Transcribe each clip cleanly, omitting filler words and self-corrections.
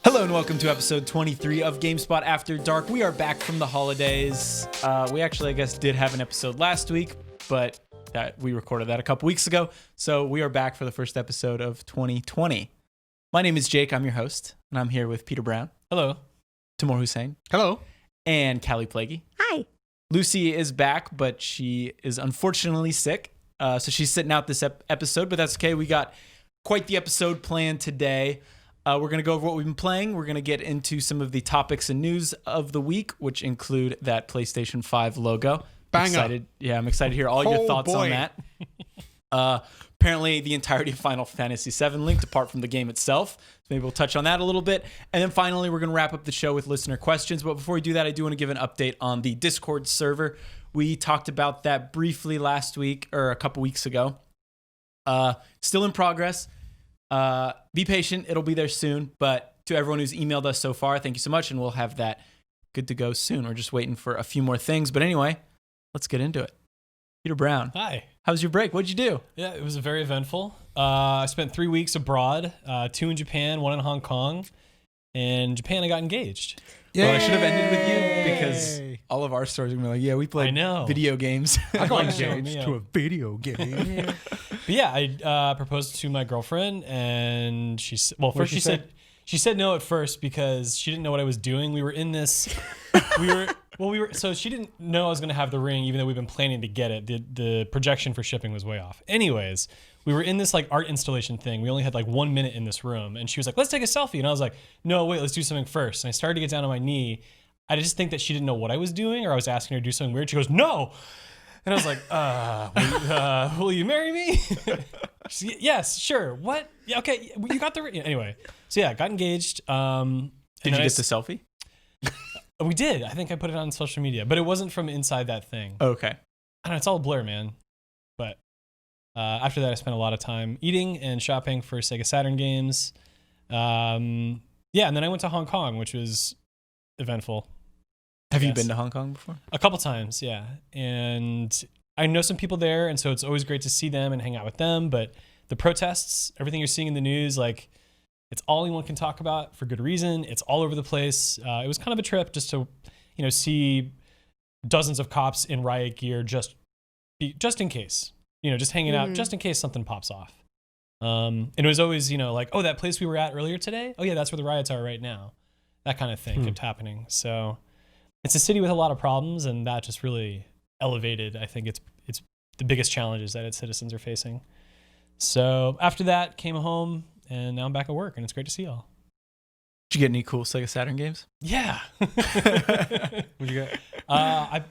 Hello and welcome to episode 23 of GameSpot After Dark. We are back from the holidays. We actually, I guess, did have an episode last week, but we recorded that a couple weeks ago. So we are back for the first episode of 2020. My name is Jake. I'm your host, and I'm here with Peter Brown. Hello. Timur Hussein. Hello. And Callie Plaguey. Hi. Lucy is back, but she is unfortunately sick. So she's sitting out this episode, but that's okay. We got quite the episode planned today. We're going to go over what we've been playing. We're going to get into some of the topics and news of the week, which include that PlayStation 5 logo. Banger. I'm excited to hear all your thoughts on that. Apparently, the entirety of Final Fantasy VII linked, apart from the game itself. So maybe we'll touch on that a little bit. And then finally, we're going to wrap up the show with listener questions. But before we do that, I do want to give an update on the Discord server. We talked about that briefly last week, or a couple weeks ago. Still in progress. Be patient. It'll be there soon. But to everyone who's emailed us so far, thank you so much. And we'll have that good to go soon. We're just waiting for a few more things. But anyway, let's get into it. Peter Brown. Hi. How was your break? What'd you do? Yeah, it was very eventful. I spent 3 weeks abroad, 2 in Japan, 1 in Hong Kong. In Japan, I got engaged. Well, I should have ended with you because all of our stories are going to be like, yeah, we played video games. I got engaged to a video game. But yeah, I proposed to my girlfriend, and she said no at first because she didn't know what I was doing. We were in this. So she didn't know I was going to have the ring, even though we've been planning to get it. The projection for shipping was way off. Anyways, we were in this like art installation thing. We only had like 1 minute in this room, and she was like, "Let's take a selfie." And I was like, "No, wait, let's do something first." And I started to get down on my knee. I just think that she didn't know what I was doing, or I was asking her to do something weird. She goes, "No," and I was like, will you marry me?" She's like, "Yes, sure." What? Yeah, okay, you got the ring. Anyway, so yeah, got engaged. Did you get the selfie? We did. I think I put it on social media, but it wasn't from inside that thing. Okay. I don't know. It's all a blur, man. But after that, I spent a lot of time eating and shopping for Sega Saturn games. And then I went to Hong Kong, which was eventful. Have you been to Hong Kong before? A couple times, yeah. And I know some people there, and so it's always great to see them and hang out with them. But the protests, everything you're seeing in the news, like, it's all anyone can talk about for good reason. It's all over the place. It was kind of a trip just to, see dozens of cops in riot gear just in case, just hanging out, just in case something pops off. And it was always, like, oh, that place we were at earlier today? Oh, yeah, that's where the riots are right now. That kind of thing kept happening. So it's a city with a lot of problems, and that just really elevated, I think, it's the biggest challenges that its citizens are facing. So after that, came home. And now I'm back at work, and it's great to see y'all. Did you get any cool Sega Saturn games? Yeah. What'd you get? I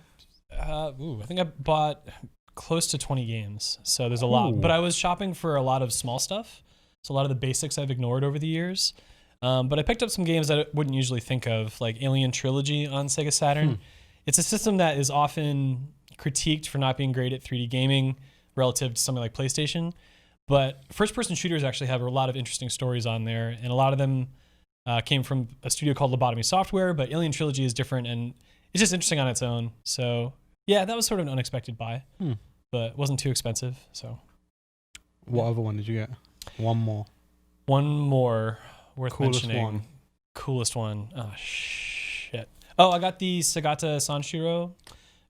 think I bought close to 20 games, so there's a lot. But I was shopping for a lot of small stuff, so a lot of the basics I've ignored over the years. But I picked up some games that I wouldn't usually think of, like Alien Trilogy on Sega Saturn. It's a system that is often critiqued for not being great at 3D gaming relative to something like PlayStation. But first-person shooters actually have a lot of interesting stories on there, and a lot of them came from a studio called Lobotomy Software, but Alien Trilogy is different, and it's just interesting on its own. So, yeah, that was sort of an unexpected buy, but it wasn't too expensive. So, What other one did you get? One more worth Coolest mentioning. one. Coolest one. Oh, shit. Oh, I got the Sagata Sanshiro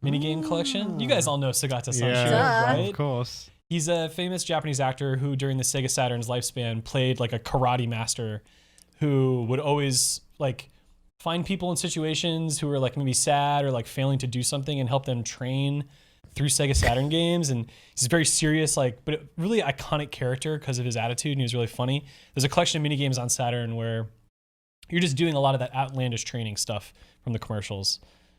minigame collection. You guys all know Sagata Sanshiro, right? Of course. He's a famous Japanese actor who, during the Sega Saturn's lifespan, played like a karate master who would always like find people in situations who were like maybe sad or like failing to do something and help them train through Sega Saturn games. And he's a very serious, but really iconic character because of his attitude, and he was really funny. There's a collection of minigames on Saturn where you're just doing a lot of that outlandish training stuff from the commercials.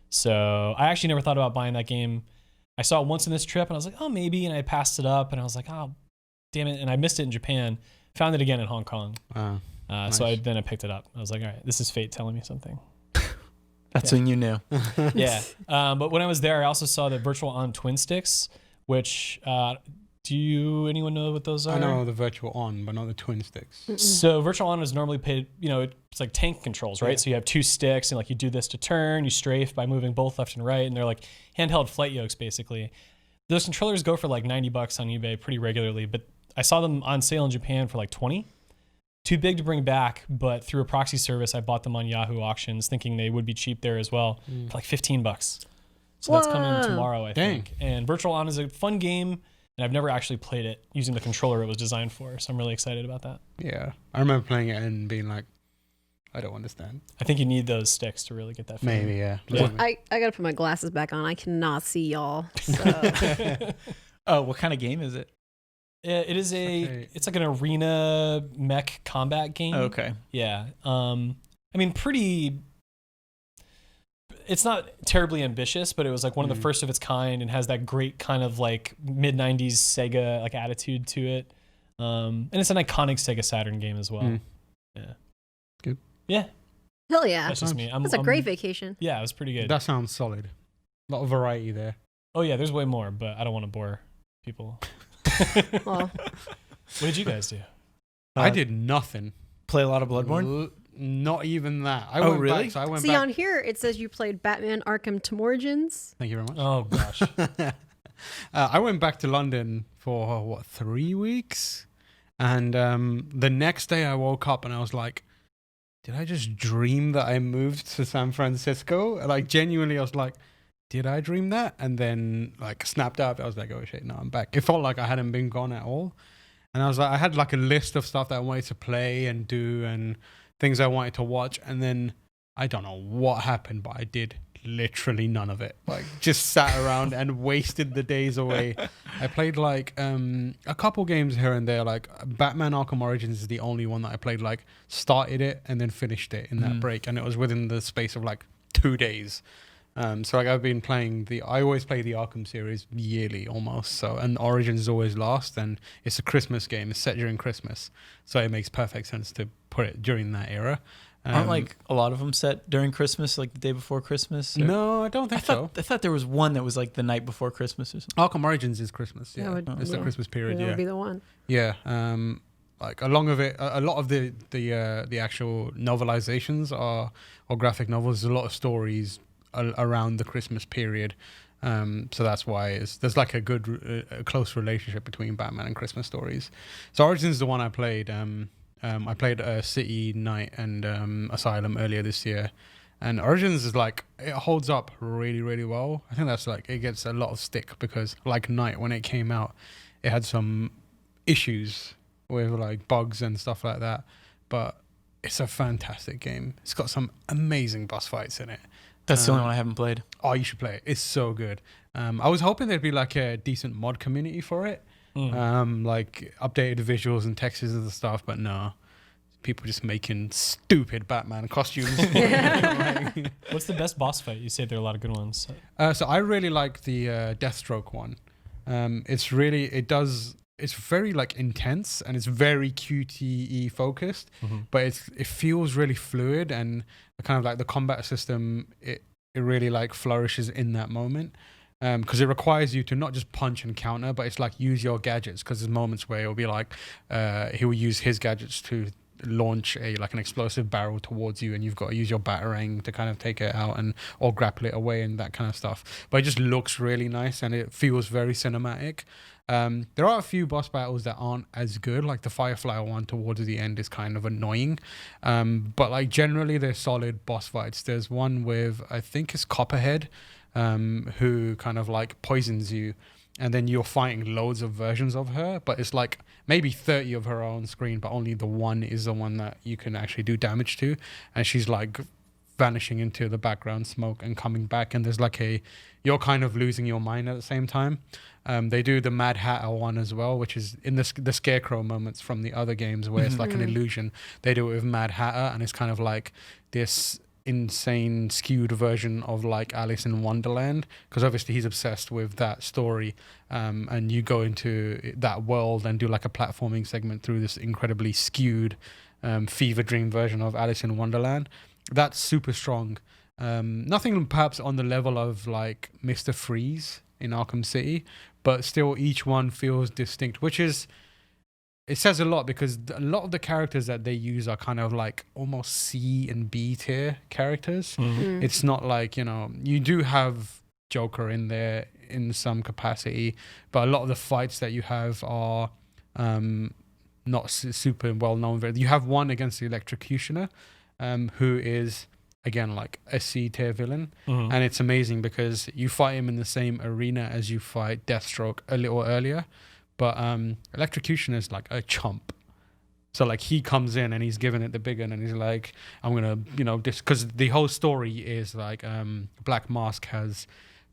So I actually never thought about buying that game. I saw it once in this trip, and I was like, oh, maybe, and I passed it up, and I was like, oh, damn it, and I missed it in Japan. Found it again in Hong Kong. Nice. So I picked it up. I was like, all right, this is fate telling me something. That's when you knew. Yeah. But when I was there, I also saw the Virtual On Twin Sticks, which, anyone know what those are? I know the Virtual On, but not the Twin Sticks. So Virtual On was normally paid, it's like tank controls, right? Yeah. So you have 2 sticks, and like you do this to turn, you strafe by moving both left and right, and they're like handheld flight yokes, basically. Those controllers go for like $90 on eBay pretty regularly, but I saw them on sale in Japan for like 20. Too big to bring back, but through a proxy service, I bought them on Yahoo Auctions, thinking they would be cheap there as well, for like $15. So that's coming tomorrow, I think. And Virtual On is a fun game, and I've never actually played it using the controller it was designed for, so I'm really excited about that. Yeah, I remember playing it and being like, I don't understand. I think you need those sticks to really get that feeling. Maybe, yeah. I gotta put my glasses back on. I cannot see y'all. So. Oh, what kind of game is it? It is it's like an arena mech combat game. Oh, okay. Yeah. I mean, it's not terribly ambitious, but it was like one of the first of its kind and has that great kind of like mid-90s Sega like attitude to it. And it's an iconic Sega Saturn game as well. Yeah. Good. Yeah. Hell yeah. That's just me. That's a great vacation. Yeah, it was pretty good. That sounds solid. A lot of variety there. Oh yeah, there's way more, but I don't want to bore people. Well, what did you guys do? I did nothing. Play a lot of Bloodborne? Not even that. Oh, really? Back, so I went see, back. on here it says you played Batman Arkham Origins. Thank you very much. Oh gosh. I went back to London for 3 weeks, and the next day I woke up and I was like, did I just dream that I moved to San Francisco? Like genuinely, I was like, did I dream that? And then like snapped out. I was like, oh shit, no, I'm back. It felt like I hadn't been gone at all. And I was like, I had like a list of stuff that I wanted to play and do and things I wanted to watch. And then I don't know what happened, but I did literally none of it. Like just sat around and wasted the days away. I played like a couple games here and there. Like Batman Arkham Origins is the only one that I played, like started it and then finished it in that break. And it was within the space of like 2 days. So like I've been playing I always play the Arkham series yearly almost. So, and Origins is always last, and it's a Christmas game. It's set during Christmas. So it makes perfect sense to put it during that era. Aren't like a lot of them set during Christmas, like the day before Christmas? Or? No, I don't think so. I thought there was one that was like the night before Christmas or something. Arkham Origins is Christmas. Yeah, it's the Christmas period. That Yeah, would be the one. yeah. Like along of it, a lot of the actual novelizations or graphic novels. There's a lot of stories around the Christmas period. So that's why there's like a good, close relationship between Batman and Christmas stories. So Origins is the one I played. I played City, Night, and Asylum earlier this year. And Origins is like, it holds up really, really well. I think that's like, it gets a lot of stick because like Night, when it came out, it had some issues with like bugs and stuff like that. But it's a fantastic game. It's got some amazing boss fights in it. That's the only one I haven't played. Oh, you should play it. It's so good. I was hoping there'd be like a decent mod community for it. Like updated visuals and textures and stuff, but no. People just making stupid Batman costumes. What's the best boss fight? You say there are a lot of good ones. So I really like the Deathstroke one. It's very like intense and it's very QTE focused, but it feels really fluid and kind of like the combat system, it really like flourishes in that moment. Because it requires you to not just punch and counter, but it's like use your gadgets. Because there's moments where it'll be like he will use his gadgets to launch an explosive barrel towards you, and you've got to use your batarang to kind of take it out or grapple it away and that kind of stuff. But it just looks really nice and it feels very cinematic. There are a few boss battles that aren't as good, like the Firefly one towards the end is kind of annoying. But like generally they're solid boss fights. There's one with, I think it's Copperhead, who kind of like poisons you, and then you're fighting loads of versions of her, but it's like maybe 30 of her on screen, but only the one is the one that you can actually do damage to, and she's like vanishing into the background smoke and coming back, and there's like you're kind of losing your mind at the same time. They do the Mad Hatter one as well, which is in the Scarecrow moments from the other games where it's like an illusion. They do it with Mad Hatter, and it's kind of like this insane skewed version of like Alice in Wonderland, because obviously he's obsessed with that story, and you go into that world and do like a platforming segment through this incredibly skewed fever dream version of Alice in Wonderland. That's super strong. Nothing perhaps on the level of like Mr. Freeze in Arkham City, but still each one feels distinct, which is, it says a lot, because a lot of the characters that they use are kind of like almost C and B tier characters. It's not like, you do have Joker in there in some capacity, but a lot of the fights that you have are not super well known. You have one against the Electrocutioner, who is again like a C tier villain, and it's amazing because you fight him in the same arena as you fight Deathstroke a little earlier, but Electrocutioner is like a chump. So like he comes in and he's giving it the big one, and he's like, I'm gonna, because the whole story is like Black Mask has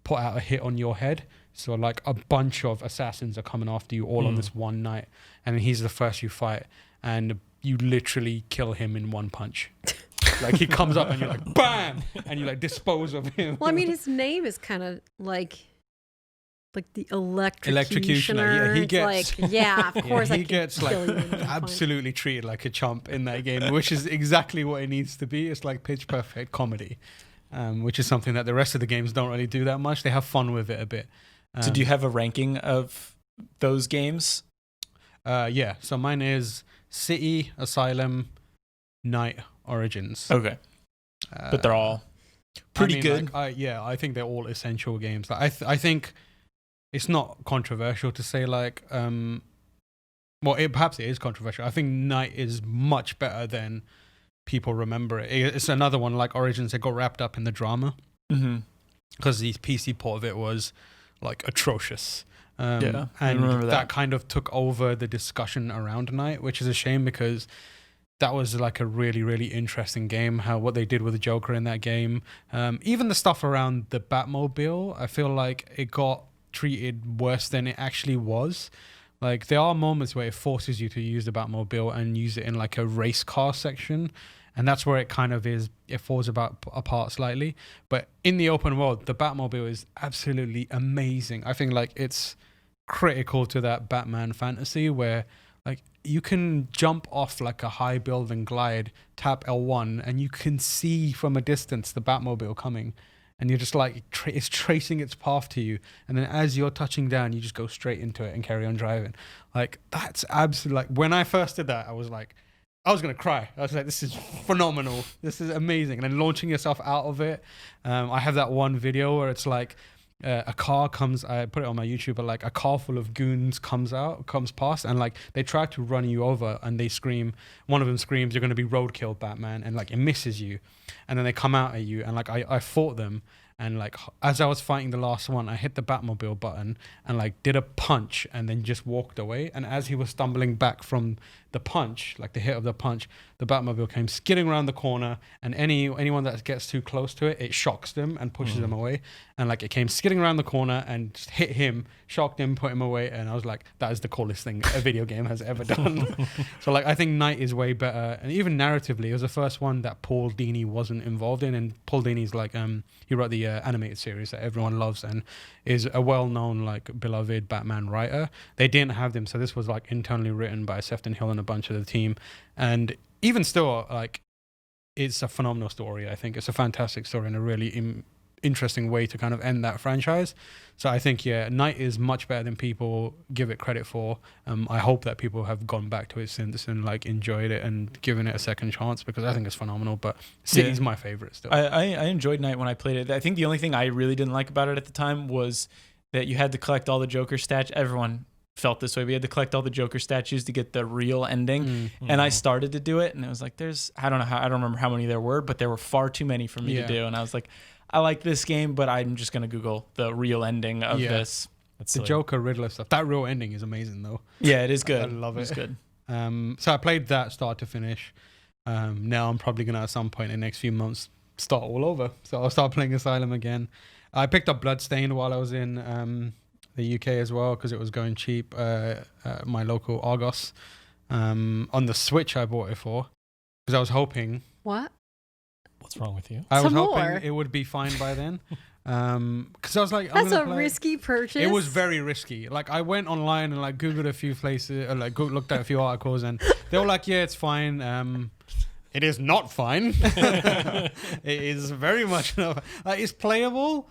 put out a hit on your head, so like a bunch of assassins are coming after you all on this one night, and he's the first you fight, and you literally kill him in one punch. Like he comes up and you're like bam, and you like dispose of him. Well, I mean, his name is kind of like the Electrocutioner. Yeah, he It's gets like, yeah, of course. he I can gets like kill you in one punch. absolutely treated like a chump in that game, which is exactly what it needs to be. It's like pitch perfect comedy, which is something that the rest of the games don't really do that much. They have fun with it a bit. So do you have a ranking of those games? Yeah, so mine is City, Asylum, Night, Origins. Okay. But they're all pretty good. Like, I think they're all essential games. Like, I think it's not controversial to say like, perhaps it is controversial. I think Night is much better than people remember it. It's another one like Origins that got wrapped up in the drama because the PC port of it was like atrocious. I and remember that kind of took over the discussion around Night, which is a shame because that was like a really, really interesting game. What they did with the Joker in that game, even the stuff around the Batmobile, I feel like it got treated worse than it actually was. Like there are moments where it forces you to use the Batmobile and use it in like a race car section, and that's where it kind of is. It falls apart slightly. But in the open world, the Batmobile is absolutely amazing. I think like it's critical to that Batman fantasy where like you can jump off like a high building glide, tap L1, and you can see from a distance the Batmobile coming. And you're just like, it's tracing its path to you. And then as you're touching down, you just go straight into it and carry on driving. Like, that's absolutely, like, when I first did that, I was going to cry. I was like, this is phenomenal. This is amazing. And then launching yourself out of it. I have that one video where it's like, a car comes, I put it on my YouTube, but like a car full of goons comes past, and like they try to run you over and they scream, one of them screams, you're going to be roadkill, Batman, and like it misses you, and then they come out at you, and like I fought them, and like as I was fighting the last one, I hit the Batmobile button and like did a punch and then just walked away, and as he was stumbling back from the punch, like the hit of the punch, the Batmobile came skidding around the corner, and anyone that gets too close to it, it shocks them and pushes them away. And like it came skidding around the corner and just hit him, shocked him, put him away, and I was like, that is the coolest thing a video game has ever done. So like I think Night is way better, and even narratively, it was the first one that Paul Dini wasn't involved in, and Paul Dini's like he wrote the animated series that everyone loves and is a well-known like beloved Batman writer. They didn't have them, so this was like internally written by Sefton Hill and a bunch of the team, and even still like it's a phenomenal story. I think it's a fantastic story and a really interesting way to kind of end that franchise. So I think Night is much better than people give it credit for. I hope that people have gone back to it since and like enjoyed it and given it a second chance, because I think it's phenomenal. But City's my favorite still. I enjoyed Night when I played it. I think the only thing I really didn't like about it at the time was that you had to collect all the Joker stats. Everyone felt this way. We had to collect all the Joker statues to get the real ending. And I started to do it, and it was like, I don't remember how many there were, but there were far too many for me to do. And I was like, I like this game, but I'm just going to Google the real ending of this. That's the silly. Joker Riddler stuff. That real ending is amazing though. Yeah, it is good. I love it. It's good. So I played that start to finish. Now I'm probably going to at some point in the next few months start all over. So I'll start playing Asylum again. I picked up Bloodstained while I was in the UK as well, because it was going cheap. My local Argos. On the Switch I bought it for, because I was hoping. What? What's wrong with you? I was Some more. hoping it would be fine by then. Because I was like, That's a risky purchase. It was very risky. Like I went online and like Googled a few places, looked at a few articles, and they were like, yeah, it's fine. It is not fine. It is very much not. It's playable,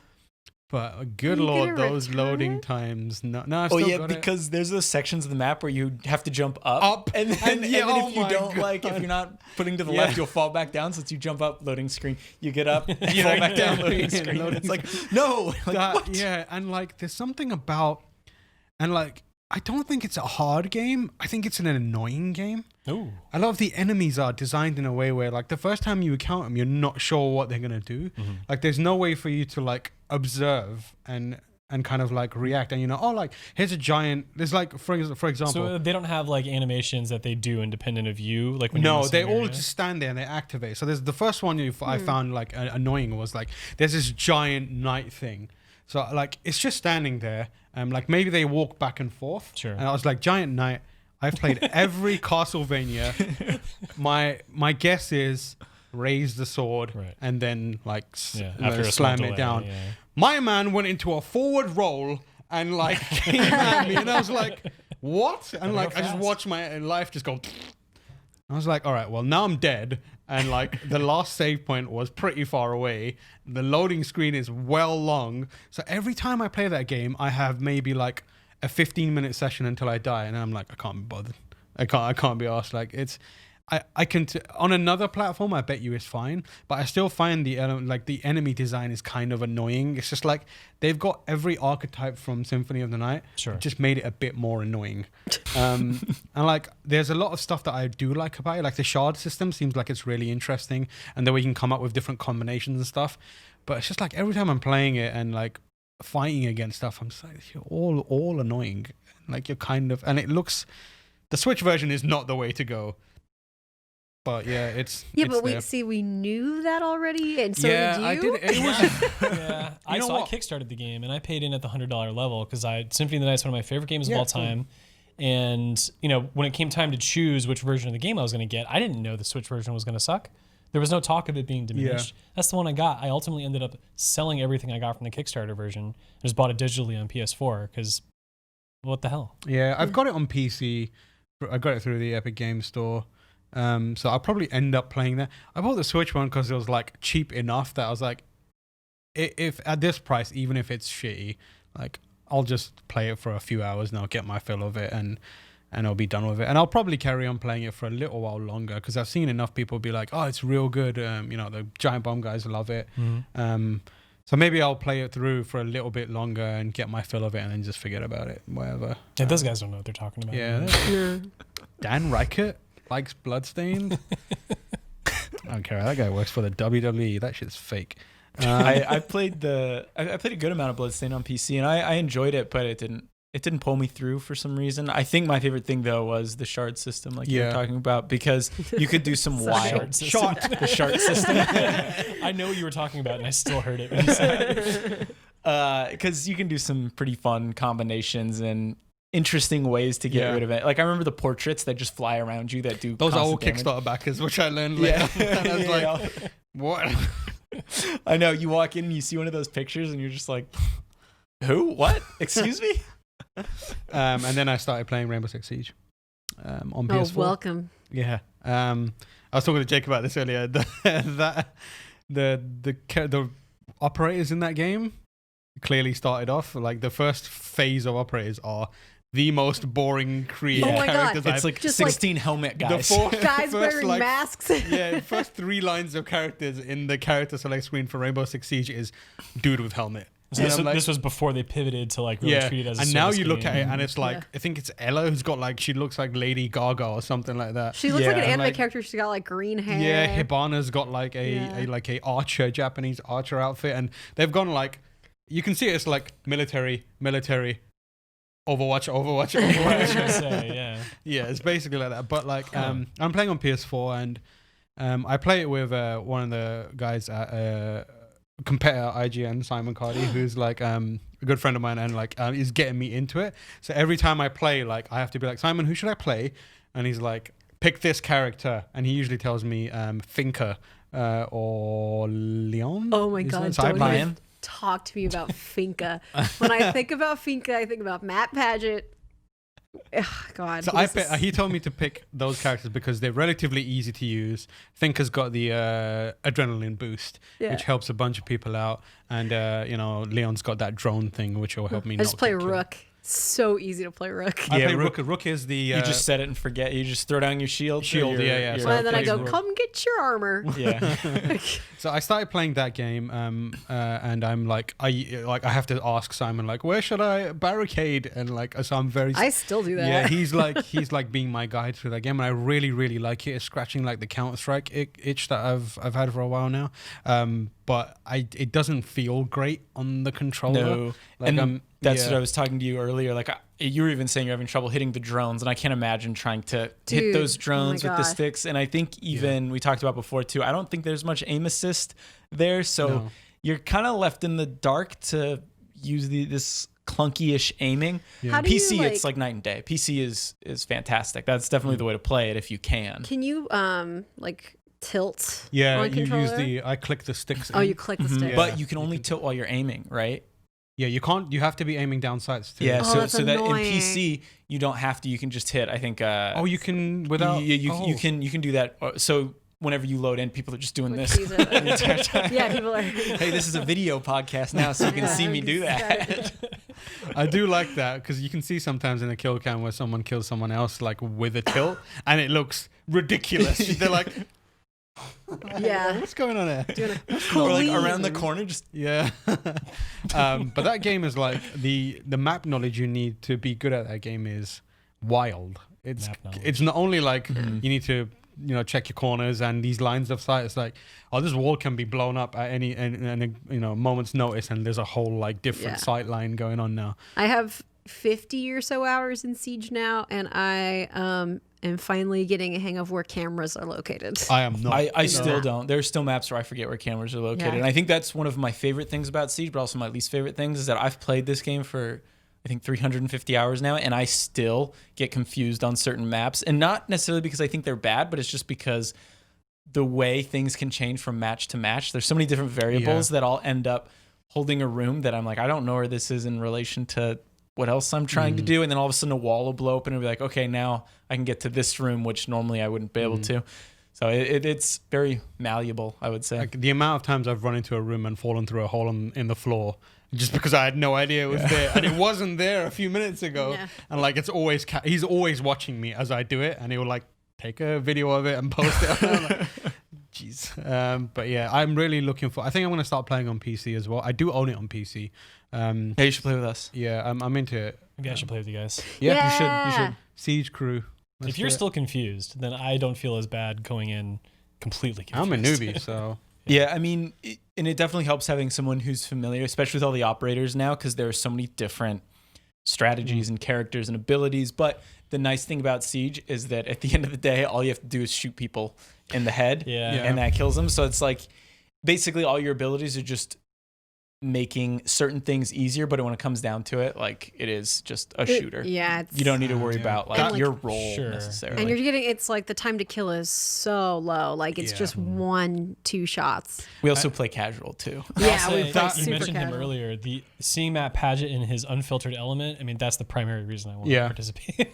But good You lord, gonna those return loading it? times. No, I've Oh still yeah, got it. because there's those sections of the map where you have to jump up, and then, yeah, and then oh if you my don't like, if God. you're not putting to the Yeah. left, you'll fall back down. So it's you jump up, loading screen, you get up, you fall back down, loading screen. Loading It's like no, like, That- what? Yeah, and like there's something about, and like I don't think it's a hard game. I think it's an annoying game. Ooh. A lot of the enemies are designed in a way where like the first time you encounter them, you're not sure what they're gonna do. Like there's no way for you to like observe and kind of like react. And oh, like here's a giant. There's like for example. So they don't have like animations that they do independent of you, like when you're in No, the they same all area? just stand there and they activate. So there's the first one I found like annoying was like there's this giant knight thing. So like it's just standing there. Like maybe they walk back and forth. Sure. And I was like, giant knight. I've played every Castlevania. My guess is raise the sword Right. and then like After a slam small it delay, down. yeah. My man went into a forward roll and like came at me and I was like, what? And like go I just fast. watched my life just go. I was like, all right, well now I'm dead. And like the last save point was pretty far away. The loading screen is well long. So every time I play that game, I have maybe like a 15-minute session until I die. And I'm like, I can't be bothered. I can't be asked. Like it's, I can on another platform. I bet you it's fine, but I still find the enemy design is kind of annoying. It's just like they've got every archetype from Symphony of the Night, Sure. just made it a bit more annoying. And like, there's a lot of stuff that I do like about it. Like the shard system seems like it's really interesting, and then we can come up with different combinations and stuff. But it's just like every time I'm playing it and like fighting against stuff, I'm just like, you're all annoying. Like you're kind of, and it looks. The Switch version is not the way to go. But yeah, it's Yeah, it's but there. we knew that already, and so yeah, did you. I did. It was Yeah, I know saw I what? kickstarted the game and I paid in at the $100 level because Symphony of the Night is one of my favorite games of all cool. time. And when it came time to choose which version of the game I was going to get, I didn't know the Switch version was going to suck. There was no talk of it being diminished. That's the one I got. I ultimately ended up selling everything I got from the Kickstarter version. I just bought it digitally on PS4 because what the hell? Yeah, I've got it on PC. I got it through the Epic Games Store. So I'll probably end up playing that. I bought the Switch one because it was like cheap enough that I was like, if at this price, even if it's shitty, like I'll just play it for a few hours and I'll get my fill of it and I'll be done with it. And I'll probably carry on playing it for a little while longer because I've seen enough people be like, oh, it's real good. The Giant Bomb guys love it. So maybe I'll play it through for a little bit longer and get my fill of it and then just forget about it. Whatever. Yeah, those guys don't know what they're talking about. Yeah. Yeah. Dan Reichert likes Bloodstained. I don't care. That guy works for the WWE. That shit's fake. I played I played a good amount of Bloodstained on PC and I enjoyed it, but it didn't pull me through for some reason. I think my favorite thing though was the shard system, like you were talking about, because you could do some wild Shard the shard system. I know what you were talking about, and I still heard it when you said it. Because you can do some pretty fun combinations and interesting ways to get rid of it. Like I remember the portraits that just fly around you that do Those are all constant damage. Kickstarter backers, which I learned later. And I was like, what? I know, you walk in and you see one of those pictures and you're just like, who? What? Excuse me? And then I started playing Rainbow Six Siege on PS4. Oh, welcome. Yeah. I was talking to Jake about this earlier. The operators in that game clearly started off like the first phase of operators are the most boring creative Oh my God. characters. It's I've like Just 16 helmet guys. Guys first, wearing like, masks. yeah, first 3 lines of characters in the character select screen for Rainbow Six Siege is dude with helmet. So And this, I'm like, this was before they pivoted to like really treat it as a and now service you look at game. it and it's like I think it's Ella who's got like she looks like Lady Gaga or something like that. She looks like an And, anime like, character. She's got like green hair. Yeah, Hibana's got like a archer, Japanese archer outfit, and they've gone like you can see it's like military, Overwatch. I was gonna say, yeah. Yeah, it's basically like that. But like I'm playing on PS4 and I play it with one of the guys at competitor IGN, Simon Cardy, who's like a good friend of mine and like is getting me into it. So every time I play, like I have to be like, Simon, who should I play? And he's like, pick this character, and he usually tells me Finka or Leon. Oh my His name? God! So I Don't play- even talk to me about Finka. When I think about Finka, I think about Matt Paget. Ugh, God. So he told me to pick those characters because they're relatively easy to use. Thinker's got the adrenaline boost, which helps a bunch of people out, and Leon's got that drone thing, which will help me. I just play Rook. So easy to play Rook. I play Rook. Rook is the you just set it and forget. You just throw down your shield. Yeah. So and then I go, come get your armor. Yeah. So I started playing that game, and I'm like, I have to ask Simon, like, where should I barricade? And like, so I'm very. I still do that. Yeah, he's like being my guide through that game, and I really, really like it. It's scratching like the Counter-Strike itch that I've had for a while now. But it doesn't feel great on the controller. No, and that's what I was talking to you earlier. Like you were even saying you're having trouble hitting the drones, and I can't imagine trying to hit those drones with the sticks. And I think even we talked about before too. I don't think there's much aim assist there, so you're kind of left in the dark to use this clunky-ish aiming. Yeah. PC, it's like night and day. PC is fantastic. That's definitely the way to play it if you can. Can you tilt? Yeah, on you controller? use I click the sticks. Oh, you click the stick. Yeah. But you can only tilt while you're aiming, right? Yeah, you can't. You have to be aiming down sights too. Yeah, Oh, so that in annoying. PC you don't have to. You can just hit. I think. You can without. You can do that. So whenever you load in, people are just doing this. The entire time. Yeah, people are. Hey, this is a video podcast now, so you can see me do that. I do like that because you can see sometimes in a kill cam where someone kills someone else like with a tilt, and it looks ridiculous. They're like, Yeah. what's going on there? Or like around the corner, just Yeah. But that game is like the map knowledge you need to be good at that game is wild. It's not only like you need to check your corners and these lines of sight. It's like, oh, this wall can be blown up at any moment's notice, and there's a whole like different sight line going on now. I have 50 or so hours in Siege now, and I am finally getting a hang of where cameras are located. I am not. I still don't. There's still maps where I forget where cameras are located. And I think that's one of my favorite things about Siege, but also my least favorite things is that I've played this game for, I think, 350 hours now, and I still get confused on certain maps. And not necessarily because I think they're bad, but it's just because the way things can change from match to match. There's so many different variables that all end up holding a room that I'm like, I don't know where this is in relation to what else I'm trying to do. And then all of a sudden a wall will blow open and be like, okay, now I can get to this room, which normally I wouldn't be able to. So it's very malleable, I would say. Like the amount of times I've run into a room and fallen through a hole in the floor just because I had no idea it was there, and it wasn't there a few minutes ago. Yeah. And like it's always he's always watching me as I do it, and he will like take a video of it and post it. And I'm like, jeez. But yeah, I'm really looking for. I think I'm gonna start playing on PC as well. I do own it on PC. Hey, you should play with us. Yeah, I'm into it. Maybe I should play with you guys. Yeah, you should. Siege Crew. If you're still confused, then I don't feel as bad going in completely confused. I'm a newbie, so. Yeah, I mean, and it definitely helps having someone who's familiar, especially with all the operators now, because there are so many different strategies and characters and abilities. But the nice thing about Siege is that at the end of the day, all you have to do is shoot people in the head, and that kills them. So it's like basically all your abilities are just making certain things easier, but when it comes down to it, like it is just a shooter. Yeah, you don't need to worry about like your role necessarily. And you're getting, it's like the time to kill is so low. Like it's just 1-2 shots. We also play casual too. Yeah, we play you super mentioned casual. him earlier. Seeing Matt Paget in his unfiltered element. I mean, that's the primary reason I want to participate.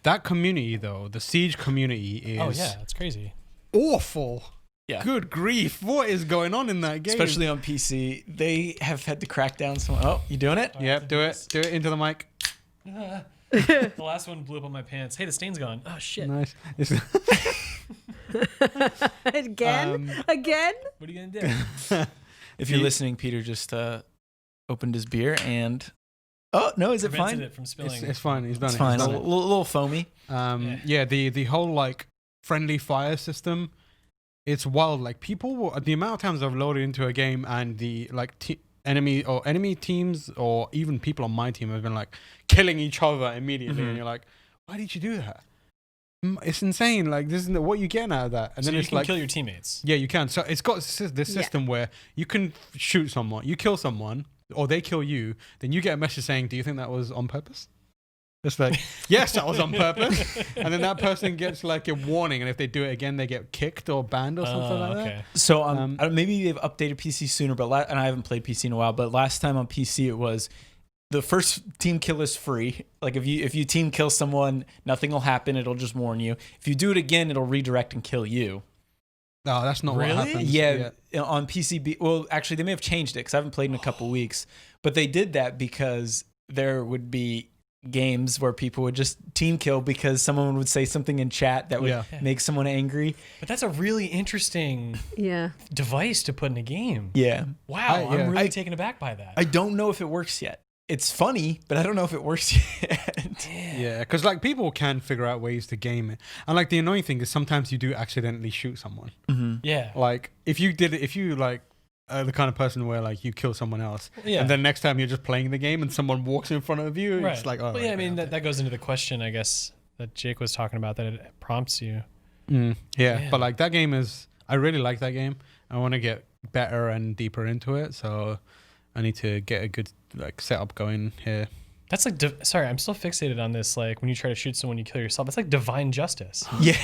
That community though, the Siege community is. It's crazy. Awful. Yeah. Good grief. What is going on in that game? Especially on PC. They have had to crack down some. Oh, you doing it? Yep, do it. Do it into the mic. The last one blew up on my pants. Hey, the stain's gone. Oh, shit. Nice. Again? What are you going to do? If you're listening, Peter just opened his beer and... Oh, no, is it fine? It from spilling. It's fine. He's done it's it. fine. A little foamy. The whole like friendly fire system, it's wild. Like people, the amount of times I've loaded into a game and the like enemy teams or even people on my team have been like killing each other immediately, and you're like, why did you do that? It's insane. Like this isn't what you getting out of that. And so then you it's can like kill your teammates. Yeah, you can. So it's got this system where you can shoot someone, you kill someone, or they kill you. Then you get a message saying, "Do you think that was on purpose?" It's like, yes, that was on purpose. And then that person gets like a warning, and if they do it again, they get kicked or banned or something like that. So maybe they've updated PC sooner, and I haven't played PC in a while. But last time on PC, it was the first team kill is free. Like if you team kill someone, nothing will happen. It'll just warn you. If you do it again, it'll redirect and kill you. No, that's not Really? what happens. Yeah, on PCB. Well, actually, they may have changed it because I haven't played in a couple weeks. But they did that because there would be games where people would just team kill because someone would say something in chat that would make someone angry. But that's a really interesting device to put in a game. Yeah. Wow, I'm really taken aback by that. I don't know if it works yet. It's funny, but I don't know if it works yet. Yeah, because like people can figure out ways to game it, and like the annoying thing is sometimes you do accidentally shoot someone. Mm-hmm. Yeah. Like if you like the kind of person where like you kill someone else, and then next time you're just playing the game and someone walks in front of you, it's like, oh. Well, I mean that goes into the question, I guess, that Jake was talking about, that it prompts you. Yeah, but like that game I really like that game. I want to get better and deeper into it, so I need to get a good like setup going here. That's like, sorry, I'm still fixated on this. Like when you try to shoot someone, you kill yourself. That's like divine justice. Yeah.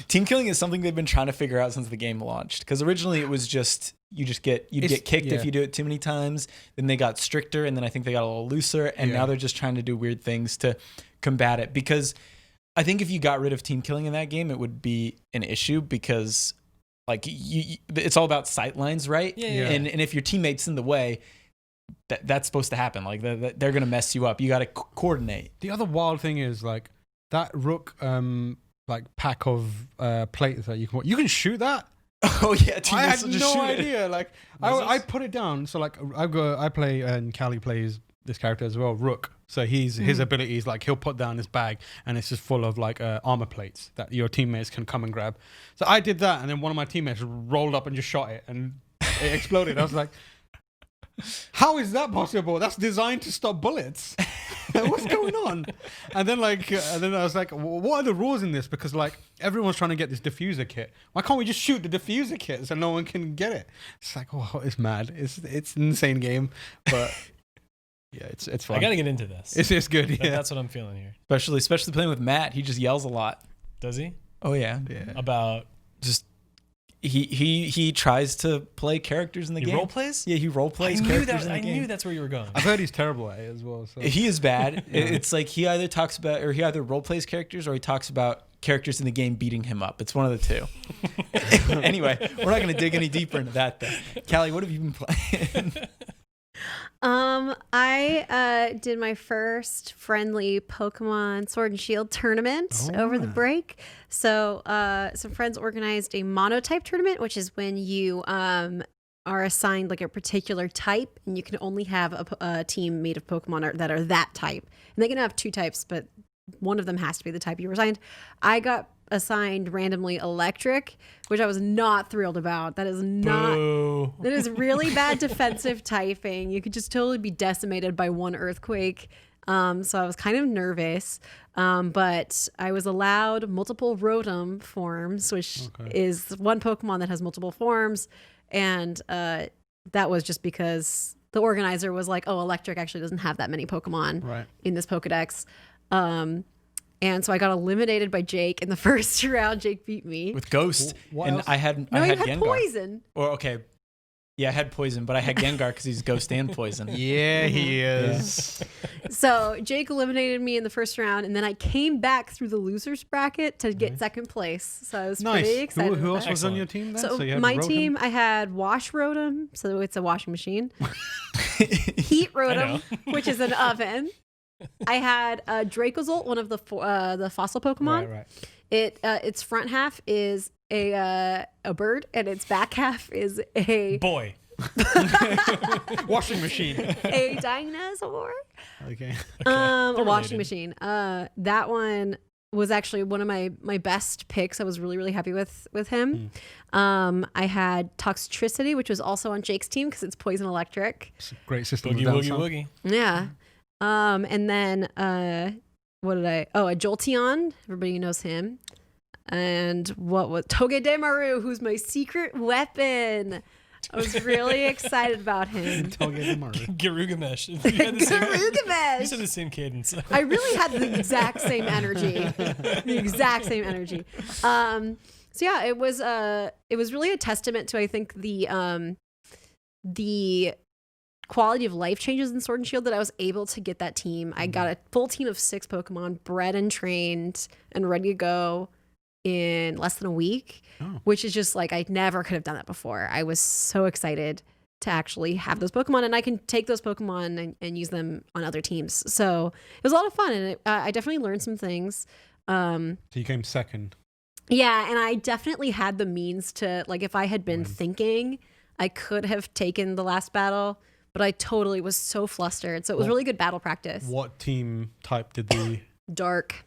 Team killing is something they've been trying to figure out since the game launched. Because originally it was just you'd get kicked if you do it too many times. Then they got stricter, and then I think they got a little looser, and now they're just trying to do weird things to combat it. Because I think if you got rid of team killing in that game, it would be an issue because like it's all about sight lines, right? Yeah. And if your teammate's in the way, that's supposed to happen. Like they're gonna mess you up. You got to coordinate. The other wild thing is like that rook like pack of plates that you can shoot that. Oh yeah, I had no idea. Like I put it down. So like I play and Callie plays this character as well, Rook. So his ability is like he'll put down his bag and it's just full of like armor plates that your teammates can come and grab. So I did that, and then one of my teammates rolled up and just shot it, and it exploded. I was like, how is that possible? That's designed to stop bullets. What's going on? And then I was like, what are the rules in this? Because like everyone's trying to get this diffuser kit. Why can't we just shoot the diffuser kit so no one can get it? It's like, oh, it's mad. It's an insane game, but yeah, it's fun. I gotta get into this. It's good. Yeah, That's what I'm feeling here. Especially playing with Matt. He just yells a lot. Does he? Oh yeah. About just he tries to play characters in the game. He role plays? Yeah, he role plays characters in the game. I knew that's where you were going. I've heard he's terrible at it as well. So. He is bad. It's like he either role plays characters or he talks about characters in the game beating him up. It's one of the two. Anyway, we're not going to dig any deeper into that though. Callie, what have you been playing? I did my first friendly Pokemon Sword and Shield tournament over the break. So some friends organized a monotype tournament, which is when you are assigned like a particular type, and you can only have a team made of Pokemon that are that type. And they can have two types, but one of them has to be the type you were assigned. I got assigned randomly electric, which I was not thrilled about. That is not. Boo. That is really bad defensive typing. You could just totally be decimated by one earthquake. So I was kind of nervous. But I was allowed multiple Rotom forms, which is one Pokemon that has multiple forms. And that was just because the organizer was like, oh, electric actually doesn't have that many Pokemon in this Pokedex. And so I got eliminated by Jake in the first round. Jake beat me with Ghost, and else? I had you had had Gengar. poison. Or okay, yeah, I had poison, but I had Gengar because he's Ghost and poison. Yeah, he is. So Jake eliminated me in the first round, and then I came back through the losers bracket to get second place. So I was pretty excited. Who about else that. was on your team then? So you had my Rotom? team, I had Wash Rotom, so it's a washing machine. Heat Rotom, which is an oven. I had Dracozolt, one of the fossil Pokemon. Right. Its front half is a bird, and its back half is a boy. Washing machine. a dinosaur. Okay. A washing machine. That one was actually one of my best picks. I was really, really happy with him. I had Toxtricity, which was also on Jake's team because it's poison electric. It's a great system. Boogie, woogie, woogie. Yeah. And then what did I? Oh, a Jolteon. Everybody knows him. And what was Togedemaru, who's my secret weapon. I was really excited about him. Garugamesh. Garugamesh. You said the same cadence. I really had the exact same energy. So yeah, it was really a testament to, I think, the quality of life changes in Sword and Shield that I was able to get that team. I got a full team of 6 Pokemon bred and trained and ready to go in less than a week, which is just like, I never could have done that before. I was so excited to actually have those Pokemon, and I can take those Pokemon and use them on other teams. So it was a lot of fun, and I definitely learned some things. So you came second. Yeah, and I definitely had the means to, like, if I had been thinking, I could have taken the last battle, but I totally was so flustered. So it was really good battle practice. What team type did the... Dark.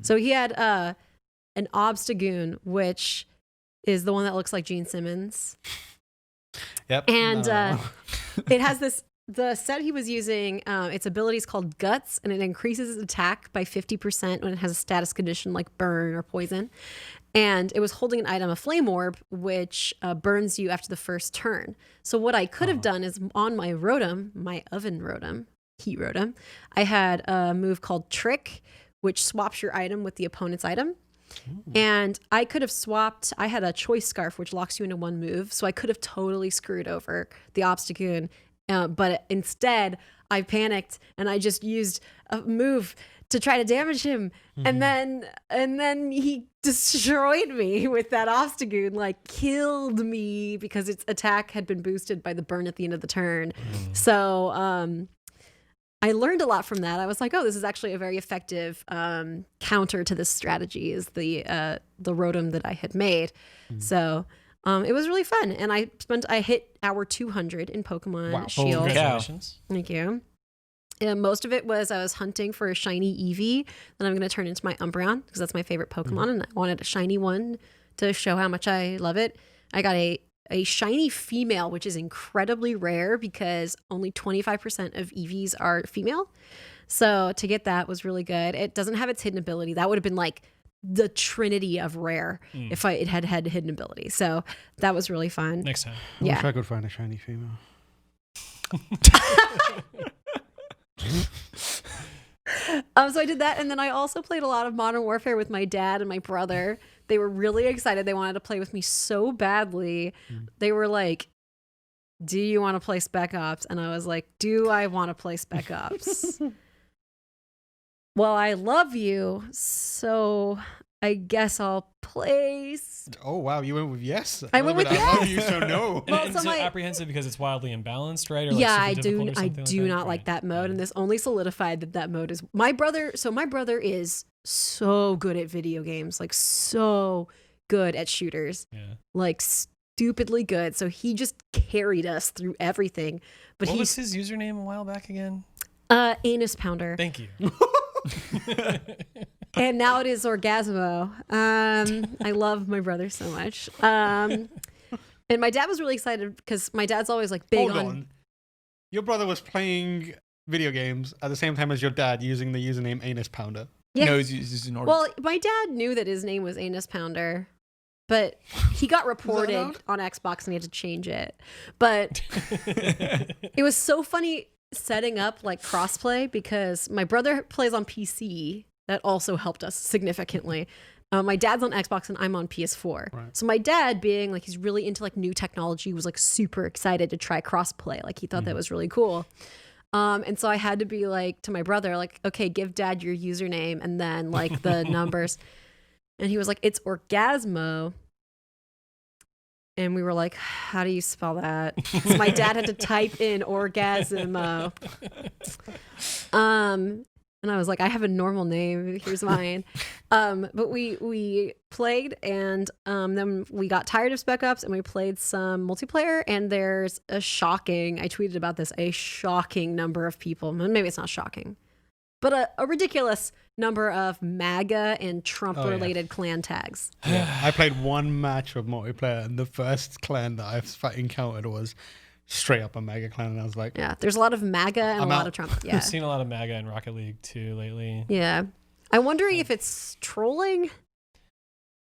So he had an Obstagoon, which is the one that looks like Gene Simmons. Yep. And it has the set he was using, its ability is called Guts, and it increases its attack by 50% when it has a status condition like burn or poison. And it was holding an item, a Flame Orb, which burns you after the first turn. So what I could have done is on my Rotom, my Oven Rotom, Heat Rotom, I had a move called Trick, which swaps your item with the opponent's item. And I could have swapped, I had a Choice Scarf, which locks you into one move. So I could have totally screwed over the Obstagoon. But instead, I panicked and I just used a move to try to damage him. And then he destroyed me with that Obstagoon, like killed me because its attack had been boosted by the burn at the end of the turn. So I learned a lot from that. I was like, oh, this is actually a very effective counter to this strategy, is the Rotom that I had made. So it was really fun. And I hit hour 200 in Pokemon Shield. Congratulations. Thank you. And most of it was I was hunting for a shiny Eevee that I'm going to turn into my Umbreon, because that's my favorite Pokemon, and I wanted a shiny one to show how much I love it. I got a shiny female, which is incredibly rare because only 25% of Eevees are female. So to get that was really good. It doesn't have its hidden ability. That would have been like the trinity of rare if it had hidden ability. So that was really fun. Next time. I wish I could find a shiny female. So I did that, and then I also played a lot of Modern Warfare with my dad and my brother. They were really excited. They wanted to play with me so badly. They were like, do you want to play Spec Ops? And I was like, do I want to play Spec Ops? Well, I love you, so I guess I'll play. Oh, wow. You went with yes. I went with I yes. love you, so no. And Well, is so it my- apprehensive because it's wildly imbalanced, right? Or Yeah, super I difficult do. or I something do like not that? like that mode, Yeah. and this only solidified that mode is my brother. So my brother is so good at video games, like so good at shooters, Yeah. like stupidly good. So he just carried us through everything. But What he's was his username a while back again? Anus Pounder, Thank you. and now it is Orgasmo. I love my brother so much. And my dad was really excited because my dad's always like big Hold on. Your brother was playing video games at the same time as your dad using the username Anus Pounder. Yeah. No, he's using order. Well, my dad knew that his name was Anus Pounder, but he got reported allowed? on Xbox and he had to change it. But it was so funny setting up like crossplay because my brother plays on PC. That also helped us significantly. My dad's on Xbox and I'm on PS4. Right. So my dad, being like he's really into like new technology, was like super excited to try crossplay. Like he thought that was really cool. And so I had to be like to my brother, like, okay, give dad your username and then like the numbers. And he was like, it's Orgasmo. And we were like, how do you spell that? So my dad had to type in Orgasmo. And I was like, I have a normal name. Here's mine. But we played, and then we got tired of Spec Ops, and we played some multiplayer. And there's I tweeted about this, a shocking number of people. Maybe it's not shocking, but a ridiculous number of MAGA and Trump-related clan tags. Yeah. I played one match of multiplayer, and the first clan that I encountered was straight up a mega clan, and I was like, Yeah, there's a lot of MAGA and I'm a lot out. of Trump. Yeah, I've seen a lot of MAGA in Rocket League too lately. yeah. I'm wondering if it's trolling.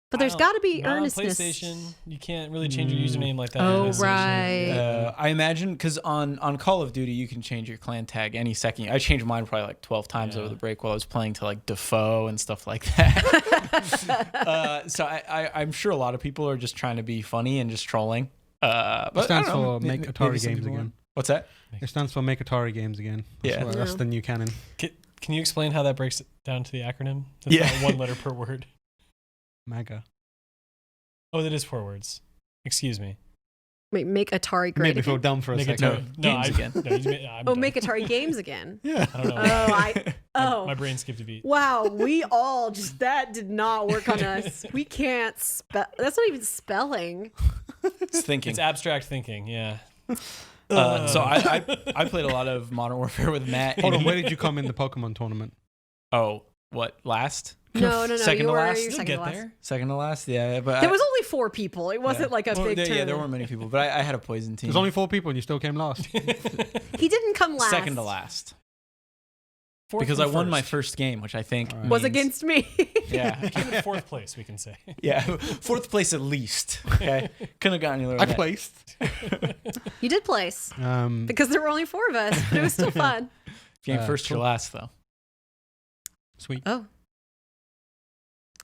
But there's got to be Not on earnestness. PlayStation, you can't really change your username like that. Oh, on PlayStation. right. I imagine because on Call of Duty you can change your clan tag any second. I changed mine probably like 12 times over the break while I was playing to like Defoe and stuff like that. So I'm sure a lot of people are just trying to be funny and just trolling. But it stands I don't know, for Make maybe Atari some Games people Again. What's that? It stands for Make Atari Games again. That's the new canon. Can you explain how that breaks down to the acronym? That's not one letter per word. MAGA. Oh, that is 4 words. Excuse me. Wait, make Atari great Made me feel again? dumb for a Make second. Games again. I'm Oh, done. make Atari games again. Yeah. I don't know. My Oh, brain skipped a beat. wow. We all just, that did not work on us. We can't spell. That's not even spelling. It's thinking. It's abstract thinking. Yeah. So I played a lot of Modern Warfare with Matt. Hold on, where did you come in the Pokemon tournament? Oh, what? Last? No. Second to last? You're You'll second get to last. there. Second to last? Yeah, but There was only 4 people. It wasn't like a big there tournament. weren't many people, but I had a poison team. There's only 4 people and you still came last. He didn't come last. Second to last. Fourth Because and I won my first. first game, which I think Was means- against me. Yeah. Came in 4th place, we can say. Yeah. 4th place at least. Okay. Couldn't have gotten any lower I than that. placed. You did place Um, because there were only 4 of us, but it was still fun. If you ain't first, you're cool. last, though. Sweet. Oh.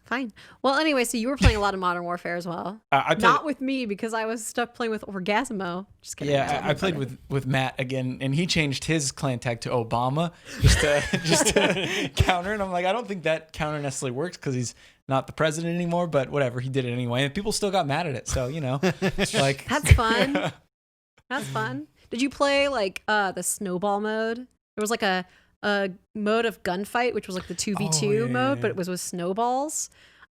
Fine. Well, anyway, so you were playing a lot of Modern Warfare as well. I played, Not with me because I was stuck playing with Orgasmo. Just kidding. yeah, I played with Matt again, and he changed his clan tag to Obama just to counter. And I'm like, I don't think that counter necessarily works because he's not the president anymore. But whatever, he did it anyway, and people still got mad at it. So like That's fun. That's fun. Did you play like the snowball mode? There was like a mode of gunfight, which was like the 2v2 mode, but it was with snowballs.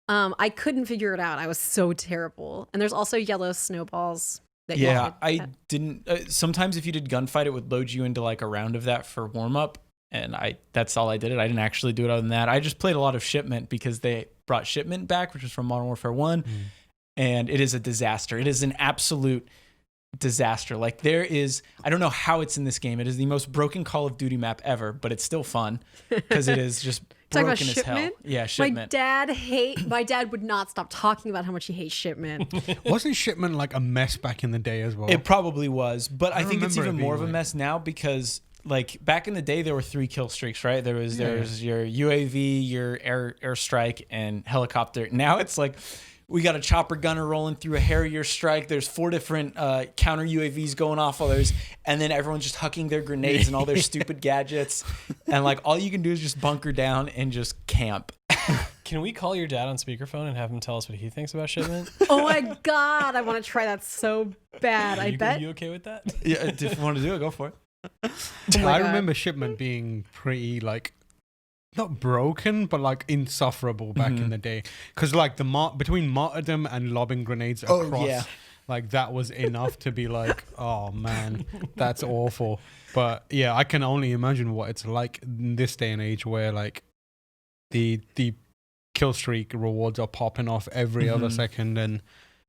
I couldn't figure it out. I was so terrible. And there's also yellow snowballs. That you yeah, could- I didn't. Sometimes if you did gunfight, it would load you into like a round of that for warm up, and that's all I did. I didn't actually do it other than that. I just played a lot of Shipment because they brought Shipment back, which was from Modern Warfare 1, and it is a disaster. It is an absolute disaster. Like I don't know how it's in this game. It is the most broken Call of Duty map ever, but it's still fun because it is just Talking about broken as hell. Shipment? Yeah, My Shipment. dad would not stop talking about how much he hates Shipment. Wasn't Shipment like a mess back in the day as well? It probably was, but I think it's remember it even more of being a like- mess now because like back in the day there were 3 kill streaks, right? There's your UAV, your airstrike, and helicopter. Now it's like we got a chopper gunner rolling through a Harrier strike. There's 4 different counter UAVs going off others, and then everyone's just hucking their grenades and all their stupid gadgets. And like all you can do is just bunker down and just camp. Can we call your dad on speakerphone and have him tell us what he thinks about Shipment? Oh my God, I want to try that so bad. I bet. You okay with that? Yeah, if you want to do it, go for it. Oh my I God. remember Shipment being pretty like not broken, but like insufferable back in the day. Because like between martyrdom and lobbing grenades across, yeah. like that was enough to be like, oh man, that's awful. But yeah, I can only imagine what it's like in this day and age where like the kill streak rewards are popping off every other second, and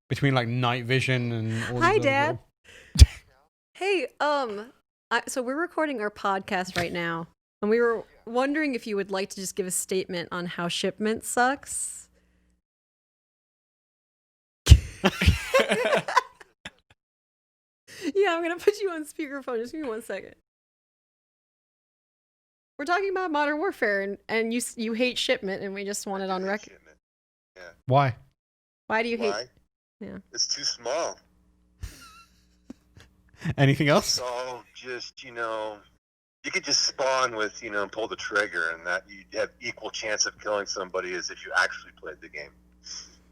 between like night vision and all Hi, these other- Dad. Hey, so we're recording our podcast right now, and we were wondering if you would like to just give a statement on how Shipment sucks. Yeah, I'm gonna put you on speakerphone. Just give me 1 second. We're talking about Modern Warfare, and you hate Shipment, and we just want it on record. Shipment. Why? Why do you hate? Why? Yeah. It's too small. Anything else? So just, you could just spawn with, pull the trigger, and that you have equal chance of killing somebody as if you actually played the game.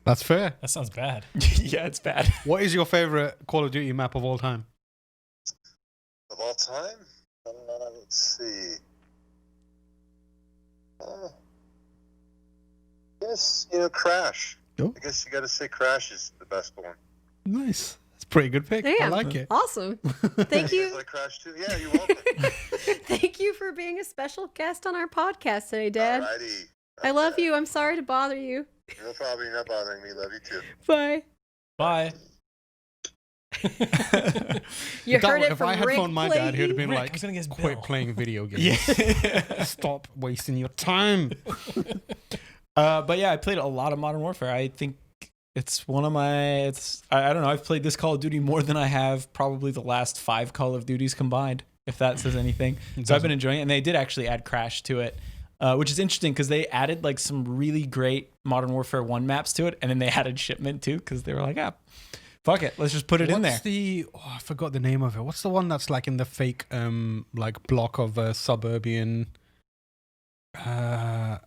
That's fair. That sounds bad. Yeah, it's bad. What is your favorite Call of Duty map of all time? Of all time? Let's see. I guess, Crash. Oh. I guess you gotta say Crash is the best one. Nice. That's a pretty good pick. I Damn. like it. Awesome. Thank You you. guys like Crash too? Yeah, you're welcome. Thank you for being a special guest on our podcast today, Dad. Alrighty. I love Okay. you. I'm sorry to bother you. No problem. You're not bothering me. Love you too. Bye. Bye. You heard it If from I had Rick phoned my dad, he would have been Rick, like, I'm gonna guess quit Bill." playing video games. Yeah. Stop wasting your time. But yeah, I played a lot of Modern Warfare. I think it's one of my. I don't know. I've played this Call of Duty more than I have probably the last 5 Call of Duties combined, if that says anything. So I've been enjoying it, and they did actually add Crash to it, which is interesting because they added like some really great Modern Warfare 1 maps to it, and then they added Shipment too because they were like, Fuck it. Let's just put it in there. I forgot the name of it. What's the one that's like in the fake like block of suburban the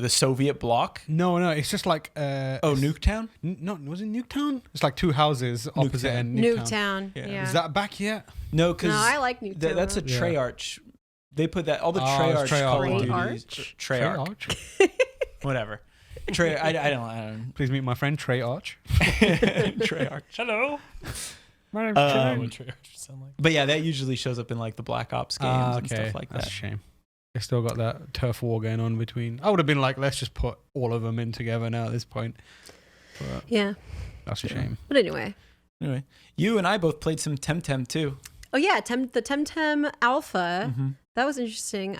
Soviet block? No, it's just like Nuketown? No, was it Nuketown? It's like two houses opposite and Nuketown. Yeah. Yeah. Is that back yet? No, because I like Nuketown. that's a Treyarch. They put that all the Treyarch Call of Duties. Treyarch. Whatever. I don't. Please meet my friend Treyarch. Treyarch. Hello. My name's What Trey. Treyarch sound like? But yeah, that usually shows up in like the Black Ops games and stuff like That's that. a shame. They still got that turf war going on between. I would have been like, let's just put all of them in together now at this point. But Yeah. that's a shame. But anyway. Anyway, you and I both played some Temtem too. Oh yeah, the Temtem Alpha. Mm-hmm. That was interesting.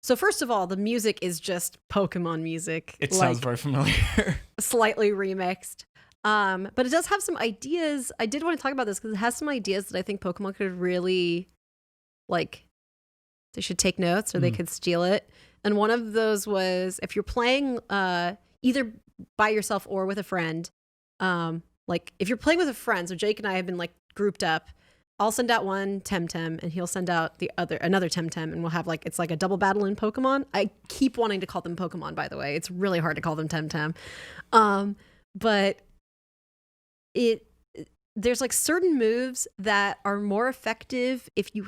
So first of all, the music is just Pokemon music. It sounds very familiar. Slightly remixed. But it does have some ideas. I did want to talk about this because it has some ideas that I think Pokemon could really, like, they should take notes or they could steal it. And one of those was if you're playing either by yourself or with a friend, like if you're playing with a friend, so Jake and I have been like grouped up, I'll send out one Temtem and he'll send out another Temtem, and we'll have like, it's like a double battle in Pokemon. I keep wanting to call them Pokemon, by the way. It's really hard to call them Temtem. But there's like certain moves that are more effective if your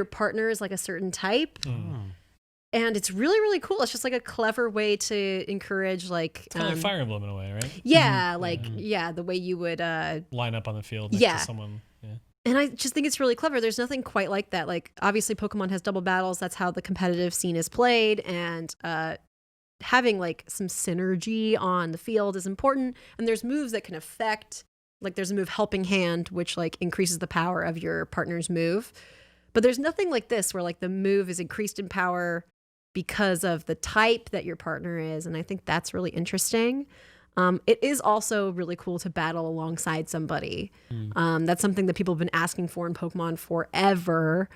partner is like a certain type. And it's really, really cool. It's just like a clever way to encourage like It's kind of like Fire Emblem in a way, right? Yeah, the way you would line up on the field next to someone. Yeah. And I just think it's really clever. There's nothing quite like that. Like obviously Pokemon has double battles. That's how the competitive scene is played, and having like some synergy on the field is important. And there's moves that can affect, like there's a move Helping Hand, which like increases the power of your partner's move. But there's nothing like this where like the move is increased in power because of the type that your partner is. And I think that's really interesting. It is also really cool to battle alongside somebody. That's something that people have been asking for in Pokemon forever.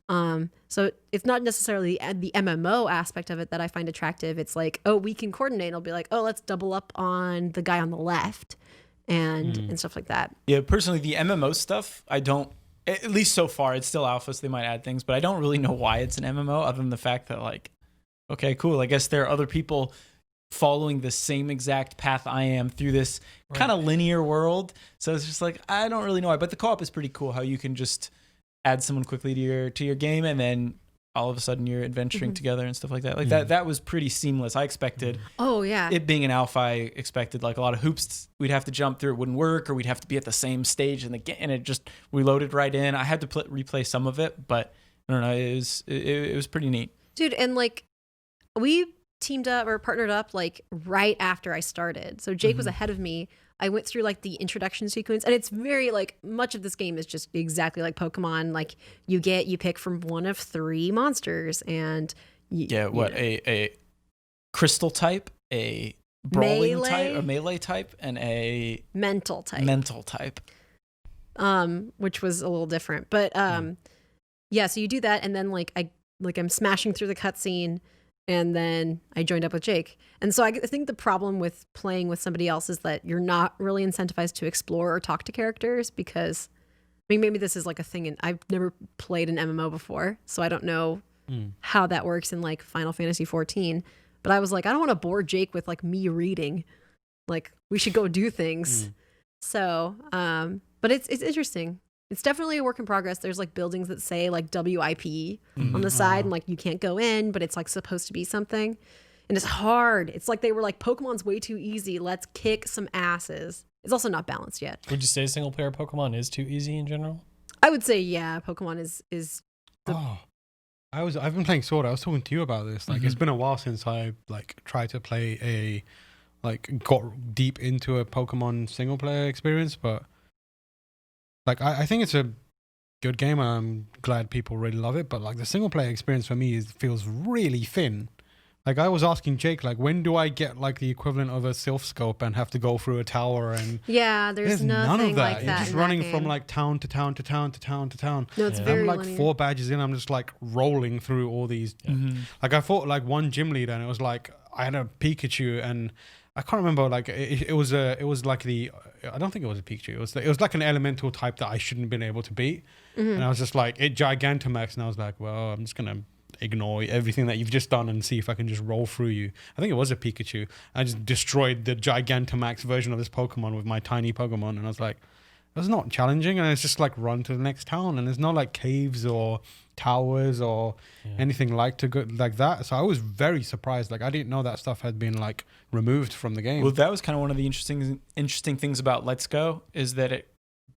So it's not necessarily the MMO aspect of it that I find attractive. It's like, oh, we can coordinate. And I'll be like, oh, let's double up on the guy on the left and stuff like that. Yeah, personally, the MMO stuff, I don't, at least so far, it's still alpha, so they might add things, but I don't really know why it's an MMO other than the fact that like, okay, cool. I guess there are other people following the same exact path I am through this kind of linear world. So it's just like, I don't really know why, but the co-op is pretty cool how you can just add someone quickly to your game and then all of a sudden you're adventuring together and stuff like that. Like that was pretty seamless. I expected it being an alpha, I expected like a lot of hoops we'd have to jump through, it wouldn't work, or we'd have to be at the same stage in the game, and it just, we loaded right in. I had to replay some of it, but I don't know, it was pretty neat. Dude, and like we teamed up or partnered up like right after I started. So Jake was ahead of me. I went through like the introduction sequence, and it's very like, much of this game is just exactly like Pokemon. Like you pick from one of 3 monsters, and a crystal type, a brawling type, a melee type, and a mental type. Which was a little different, but yeah. So you do that, and then like I'm smashing through the cutscene. And then I joined up with Jake. And so I think the problem with playing with somebody else is that you're not really incentivized to explore or talk to characters, because, I mean, maybe this is like a thing, and I've never played an MMO before, so I don't know how that works in like Final Fantasy 14. But I was like, I don't want to bore Jake with like me reading. Like, we should go do things. So, but it's interesting. It's definitely a work in progress. There's like buildings that say like WIP on the side, and like you can't go in, but it's like supposed to be something. And it's hard. It's like they were like, Pokemon's way too easy. Let's kick some asses. It's also not balanced yet. Would you say single player Pokemon is too easy in general? I would say, yeah, Pokemon is I've been playing Sword. I was talking to you about this. Like it's been a while since I like tried to play got deep into a Pokemon single player experience, but like I think it's a good game, and I'm glad people really love it. But like the single player experience for me feels really thin. Like I was asking Jake, like when do I get like the equivalent of a Sylph Scope and have to go through a tower? And there's none of that. Like that. You're just running from like town to town to town to town to town. No, it's very I'm like linear. 4 badges in. I'm just like rolling through all these. Like I fought like one gym leader, and it was like I had a Pikachu, and I can't remember. Like it was like the I don't think it was a Pikachu. It was like an elemental type that I shouldn't have been able to beat. And I was just like it Gigantamax, and I was like, well, I'm just gonna ignore everything that you've just done and see if I can just roll through you. I think it was a Pikachu. I just destroyed the Gigantamax version of this Pokemon with my tiny Pokemon, and I was like, that's not challenging. And it's just like run to the next town, and there's no like caves or towers or anything like that. So I was very surprised. Like I didn't know that stuff had been like removed from the game. Well, that was kind of one of the interesting things about Let's Go is that it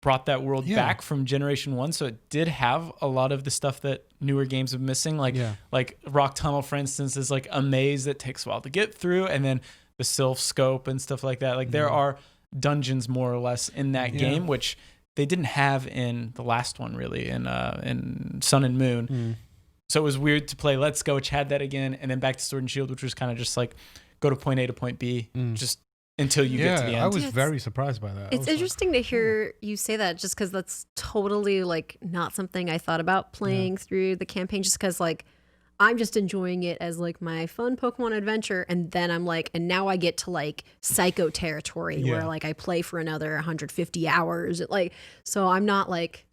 brought that world back from Generation 1. So it did have a lot of the stuff that newer games are missing. Like Rock Tunnel, for instance, is like a maze that takes a while to get through, and then the Sylph Scope and stuff like that. Like there are dungeons more or less in that game, which they didn't have in the last one really, in Sun and Moon. So it was weird to play Let's Go, which had that again, and then back to Sword and Shield, which was kind of just like go to point A to point B, just until you get to the end. I was very surprised by that. It's interesting to hear you say that, just because that's totally like not something I thought about playing through the campaign, just because like I'm just enjoying it as like my fun Pokemon adventure, and then I'm like, and now I get to like Psycho territory where like I play for another 150 hours, like, so I'm not like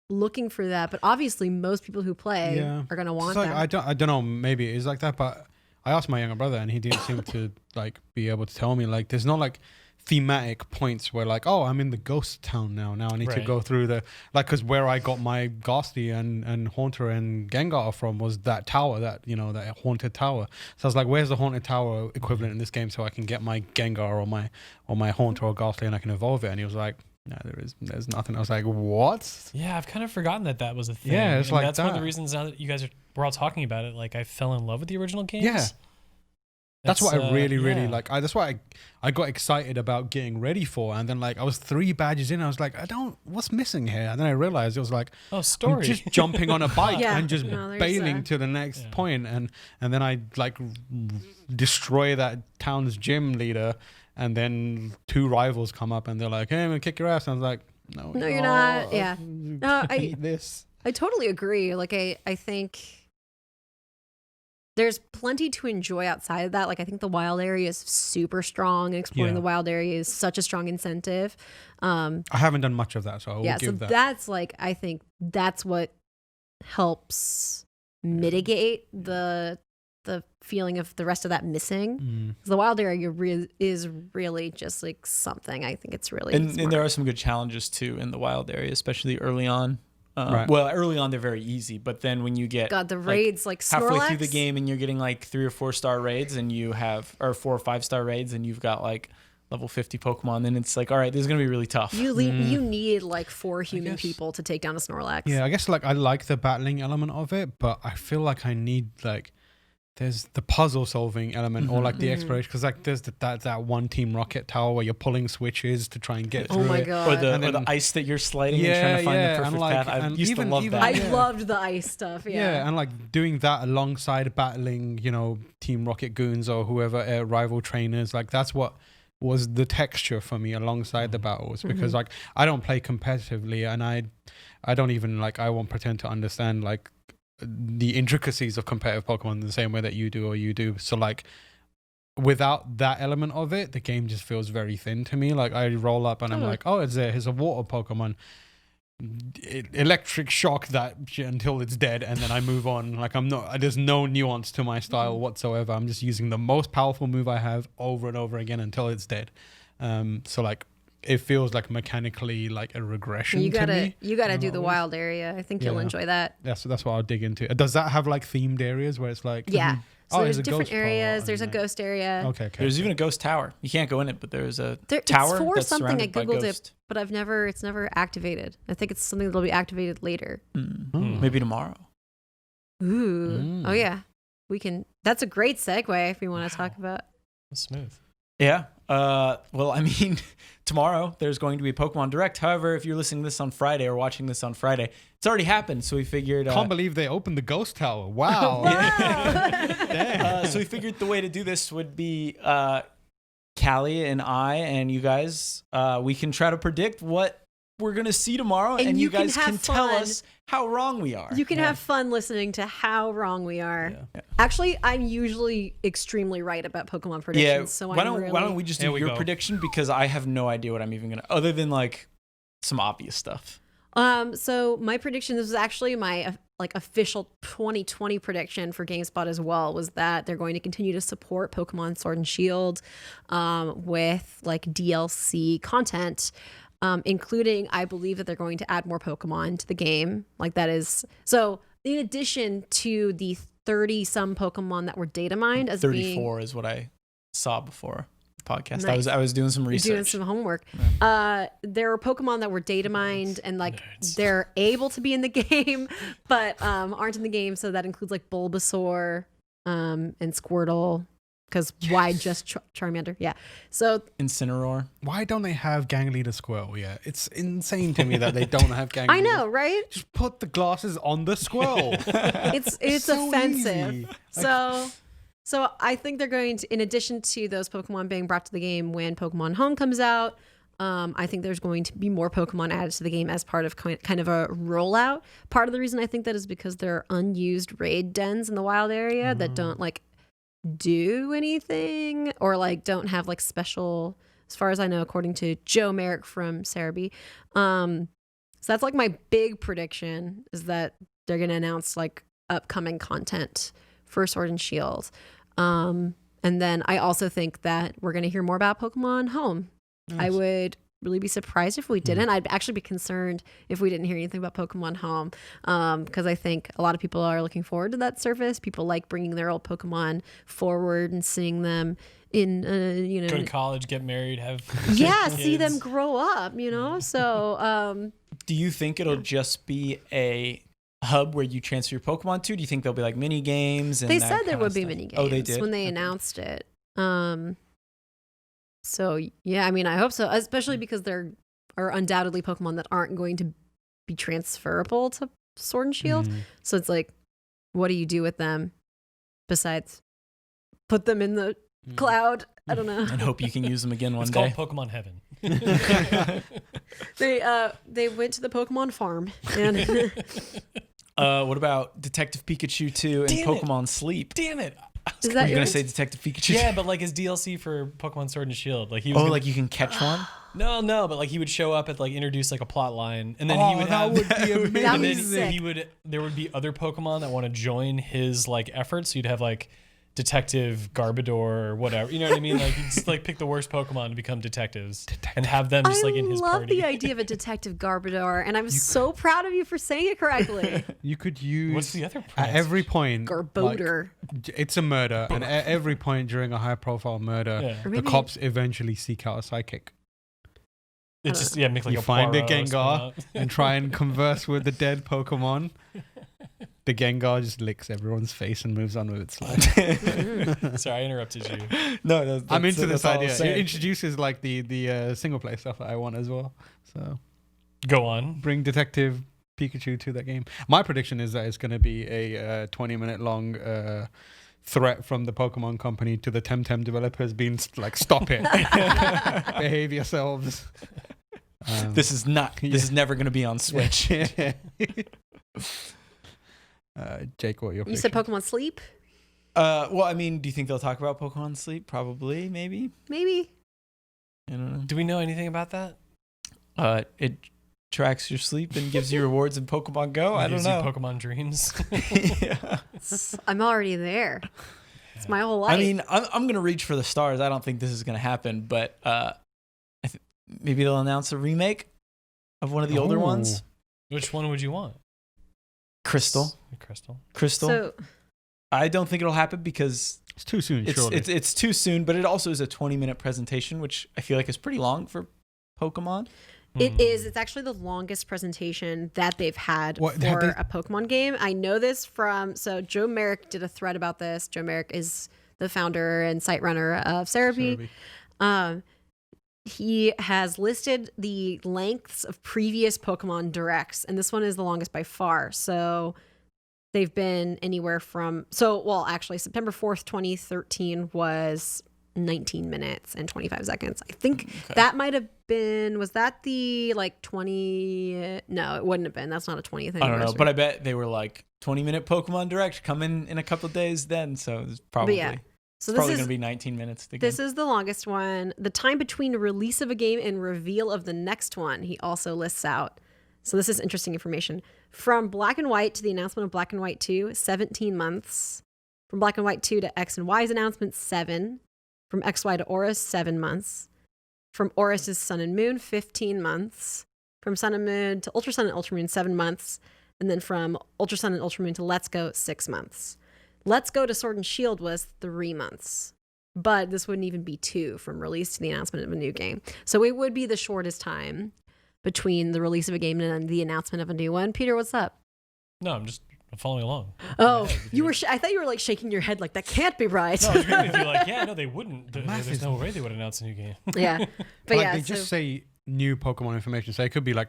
looking for that, but obviously most people who play are gonna want like, that. I don't know, maybe it is like that, but I asked my younger brother and he didn't seem to like be able to tell me. Like there's no like thematic points where like, oh, I'm in the ghost town now I need to go through the, like, because where I got my Ghastly and Haunter and Gengar from was that tower, that, you know, that haunted tower. So I was like, where's the haunted tower equivalent in this game so I can get my Gengar or my Haunter or Ghastly and I can evolve it? And he was like, no, there's nothing. I was like, what? Yeah, I've kind of forgotten that was a thing. Yeah, it's and like that's one of the reasons now that we're all talking about it. Like I fell in love with the original games. Yeah. That's what I really like. That's why I got excited about getting ready for. And then like I was 3 badges in. I was like, what's missing here? And then I realized it was like, story. I'm just jumping on a bike and just there's bailing to the next point. And then I like destroy that town's gym leader. And then 2 rivals come up and they're like, hey, I'm going to kick your ass. And I was like, no, you're not. Yeah. No, I hate this. I totally agree. Like I think there's plenty to enjoy outside of that. Like I think the wild area is super strong, and exploring the wild area is such a strong incentive. I haven't done much of that, so I will give that. That's like, I think that's what helps mitigate the feeling of the rest of that missing. The wild area is really just like something. I think it's really and there are some good challenges too in the wild area, especially early on. Well, early on they're very easy, but then when you get the raids like halfway Snorlax? through the game and you're getting like 3 or 4 star raids, and you have, or 4 or 5 star raids, and you've got like level 50 Pokemon, then it's like, all right, this is gonna be really tough. You need like 4 human people to take down a Snorlax. Yeah, I guess like I like the battling element of it, but I feel like I need like there's the puzzle solving element or like the exploration, because like there's that one Team Rocket tower where you're pulling switches to try and get through my it. God. Or the ice that you're sliding and trying to find the perfect path. I used to love that. I loved the ice stuff. Yeah, and like doing that alongside battling, you know, Team Rocket goons or whoever, rival trainers, like that's what was the texture for me alongside the battles, because like I don't play competitively, and I don't even like, I won't pretend to understand like the intricacies of competitive Pokemon in the same way that you do. So like without that element of it, the game just feels very thin to me. Like I roll up and I'm like, oh, here's a water Pokemon, electric shock that until it's dead, and then I move on. Like there's no nuance to my style whatsoever. I'm just using the most powerful move I have over and over again until it's dead. So like it feels like mechanically like a regression. You gotta to me, do the wild area. I think you'll enjoy that. Yeah, so that's what I'll dig into. Does that have like themed areas where it's like So there's a different ghost areas. part There's a ghost area. Okay. There's even a ghost tower. You can't go in it, but there's a It's tower for that's something. I surrounded by googled ghosts. it, but it's never activated. I think it's something that'll be activated later. Maybe tomorrow. Ooh. Oh yeah. We can. That's a great segue if we want to talk about. That's smooth. Yeah. Well, I mean, tomorrow there's going to be a Pokemon Direct. However, if you're listening to this on Friday or watching this on Friday, it's already happened. So we figured. Can't believe they opened the ghost tower. Wow. So we figured the way to do this would be Callie and I and you guys. We can try to predict what we're going to see tomorrow, And and you you guys can can have tell fun. us how wrong we are. You can have fun listening to how wrong we are. Actually, I'm usually extremely right about Pokemon predictions. So why don't we just do Here we your go. prediction, because I have no idea what I'm even going to, other than like some obvious stuff. So my prediction, this was actually my official 2020 prediction for GameSpot as well, was that they're going to continue to support Pokemon Sword and Shield with like DLC content, including, I believe that they're going to add more Pokemon to the game. Like that is, so in addition to the 30 some Pokemon that were data mined as 34 is what I saw before the podcast. Nice. I was doing some research. doing some homework. There are Pokemon that were data mined and like they're able to be in the game, but aren't in the game. So that includes like Bulbasaur and Squirtle. Because why just Charmander? Yeah. So Incineroar. Why don't they have Gang Leader Squirrel yet? It's insane to me that they don't have Gang I Leader. know, right? Just put the glasses on the squirrel. It's so offensive. easy. So I think they're going to, in addition to those Pokemon being brought to the game when Pokemon Home comes out, I think there's going to be more Pokemon added to the game as part of kind of a rollout. Part of the reason I think that is because there are unused raid dens in the wild area that don't like do anything or like don't have like special, as far as I know, according to Joe Merrick from Cerebi. So that's like my big prediction, is that they're going to announce like upcoming content for Sword and Shield. And then I also think that we're going to hear more about Pokemon Home. Nice. I would really be surprised if we didn't. I'd actually be concerned if we didn't hear anything about Pokemon Home, because I think a lot of people are looking forward to that service. People like bringing their old Pokemon forward and seeing them in, Go to college, get married, have see them kids. grow up, So Do you think it'll just be a hub where you transfer your Pokemon to? Do you think there'll be like mini games? And they that said there kind would of be stuff? mini games Oh, they did when they announced it. So yeah, I mean, I hope so, especially because there are undoubtedly Pokemon that aren't going to be transferable to Sword and Shield. So it's like, what do you do with them besides put them in the cloud? I don't know. And hope you can use them again one It's day. called Pokemon Heaven. They went to the Pokemon farm and What about Detective Pikachu 2 and Damn it. Pokemon Sleep? Damn it. is Were that you gonna yours? say Detective Pikachu? Yeah, but like his DLC for Pokemon Sword and Shield. Like he was Oh, gonna- like you can catch one? No, but like he would show up at like introduce like a plot line, and then he Oh, would that have would be That would and be then sick. there would be other Pokemon that want to join his like efforts. So you'd have like Detective Garbodor or whatever. You know what I mean? Like you just like pick the worst Pokemon to become detectives and have them just like in his I love party. the idea of a Detective Garbodor, and I'm so proud of you for saying it correctly. You could use What's the other at every point. Garbodor. It's a murder, and at every point during a high-profile murder, Yeah. Or the maybe- cops eventually seek out a psychic It's just make like You a find a Poirot spin Gengar out. and try and converse with the dead Pokemon. The Gengar just licks everyone's face and moves on with its life. Sorry, I interrupted you. No, I'm into this idea. It It introduces like the single player stuff that I want as well. So Go on. bring Detective Pikachu to that game. My prediction is that it's going to be a 20-minute long threat from the Pokemon company to the Temtem developers, being like, stop it, behave yourselves. This is never going to be on Switch. Jake, what are your You said predictions? Pokemon Sleep? Well, I mean, do you think they'll talk about Pokemon Sleep? Probably, maybe. Maybe. I don't know. Do we know anything about that? It tracks your sleep and gives you rewards in Pokemon Go. I don't Gives you know. Pokemon dreams. Yeah. I'm already there. It's my whole life. I mean, I'm gonna reach for the stars. I don't think this is gonna happen, but maybe they'll announce a remake of one of the older ones. Which one would you want? Crystal. Crystal. so I don't think it'll happen because It's too soon, surely. it's too soon. But it also is a 20-minute presentation, which I feel like is pretty long for Pokemon. it is. It's actually the longest presentation that they've had What, for have they- a Pokemon game. I know this from, so Joe Merrick did a thread about this. Joe Merrick is the founder and site runner of Cerebi. He has listed the lengths of previous Pokemon Directs, and this one is the longest by far. So they've been anywhere from, actually, September 4th, 2013 was 19 minutes and 25 seconds. I think that might have been, was that the like 20? No, it wouldn't have been. That's not a 20th anniversary. I don't know, but I bet they were like 20-minute Pokemon Direct coming in a couple of days then. So it's probably, So it's probably going to be 19 minutes. This is the longest one. The time between release of a game and reveal of the next one, he also lists out. So this is interesting information. From Black and White to the announcement of Black and White 2, 17 months. From Black and White 2 to X and Y's announcement, 7. From XY to Aurus, 7 months. From Aurus to Sun and Moon, 15 months. From Sun and Moon to Ultra Sun and Ultra Moon, 7 months. And then from Ultra Sun and Ultra Moon to Let's Go, 6 months. Let's Go to Sword and Shield was 3 months. But this wouldn't even be 2 from release to the announcement of a new game. So it would be the shortest time between the release of a game and the announcement of a new one. Peter, what's up? No, I'm just following along. Oh, you were. I thought you were like shaking your head like that can't be right. No, I was agreeing with you. Like, yeah, no, they wouldn't. There's no way they would announce a new game. Yeah, but like yeah, they just say new Pokemon information. So it could be like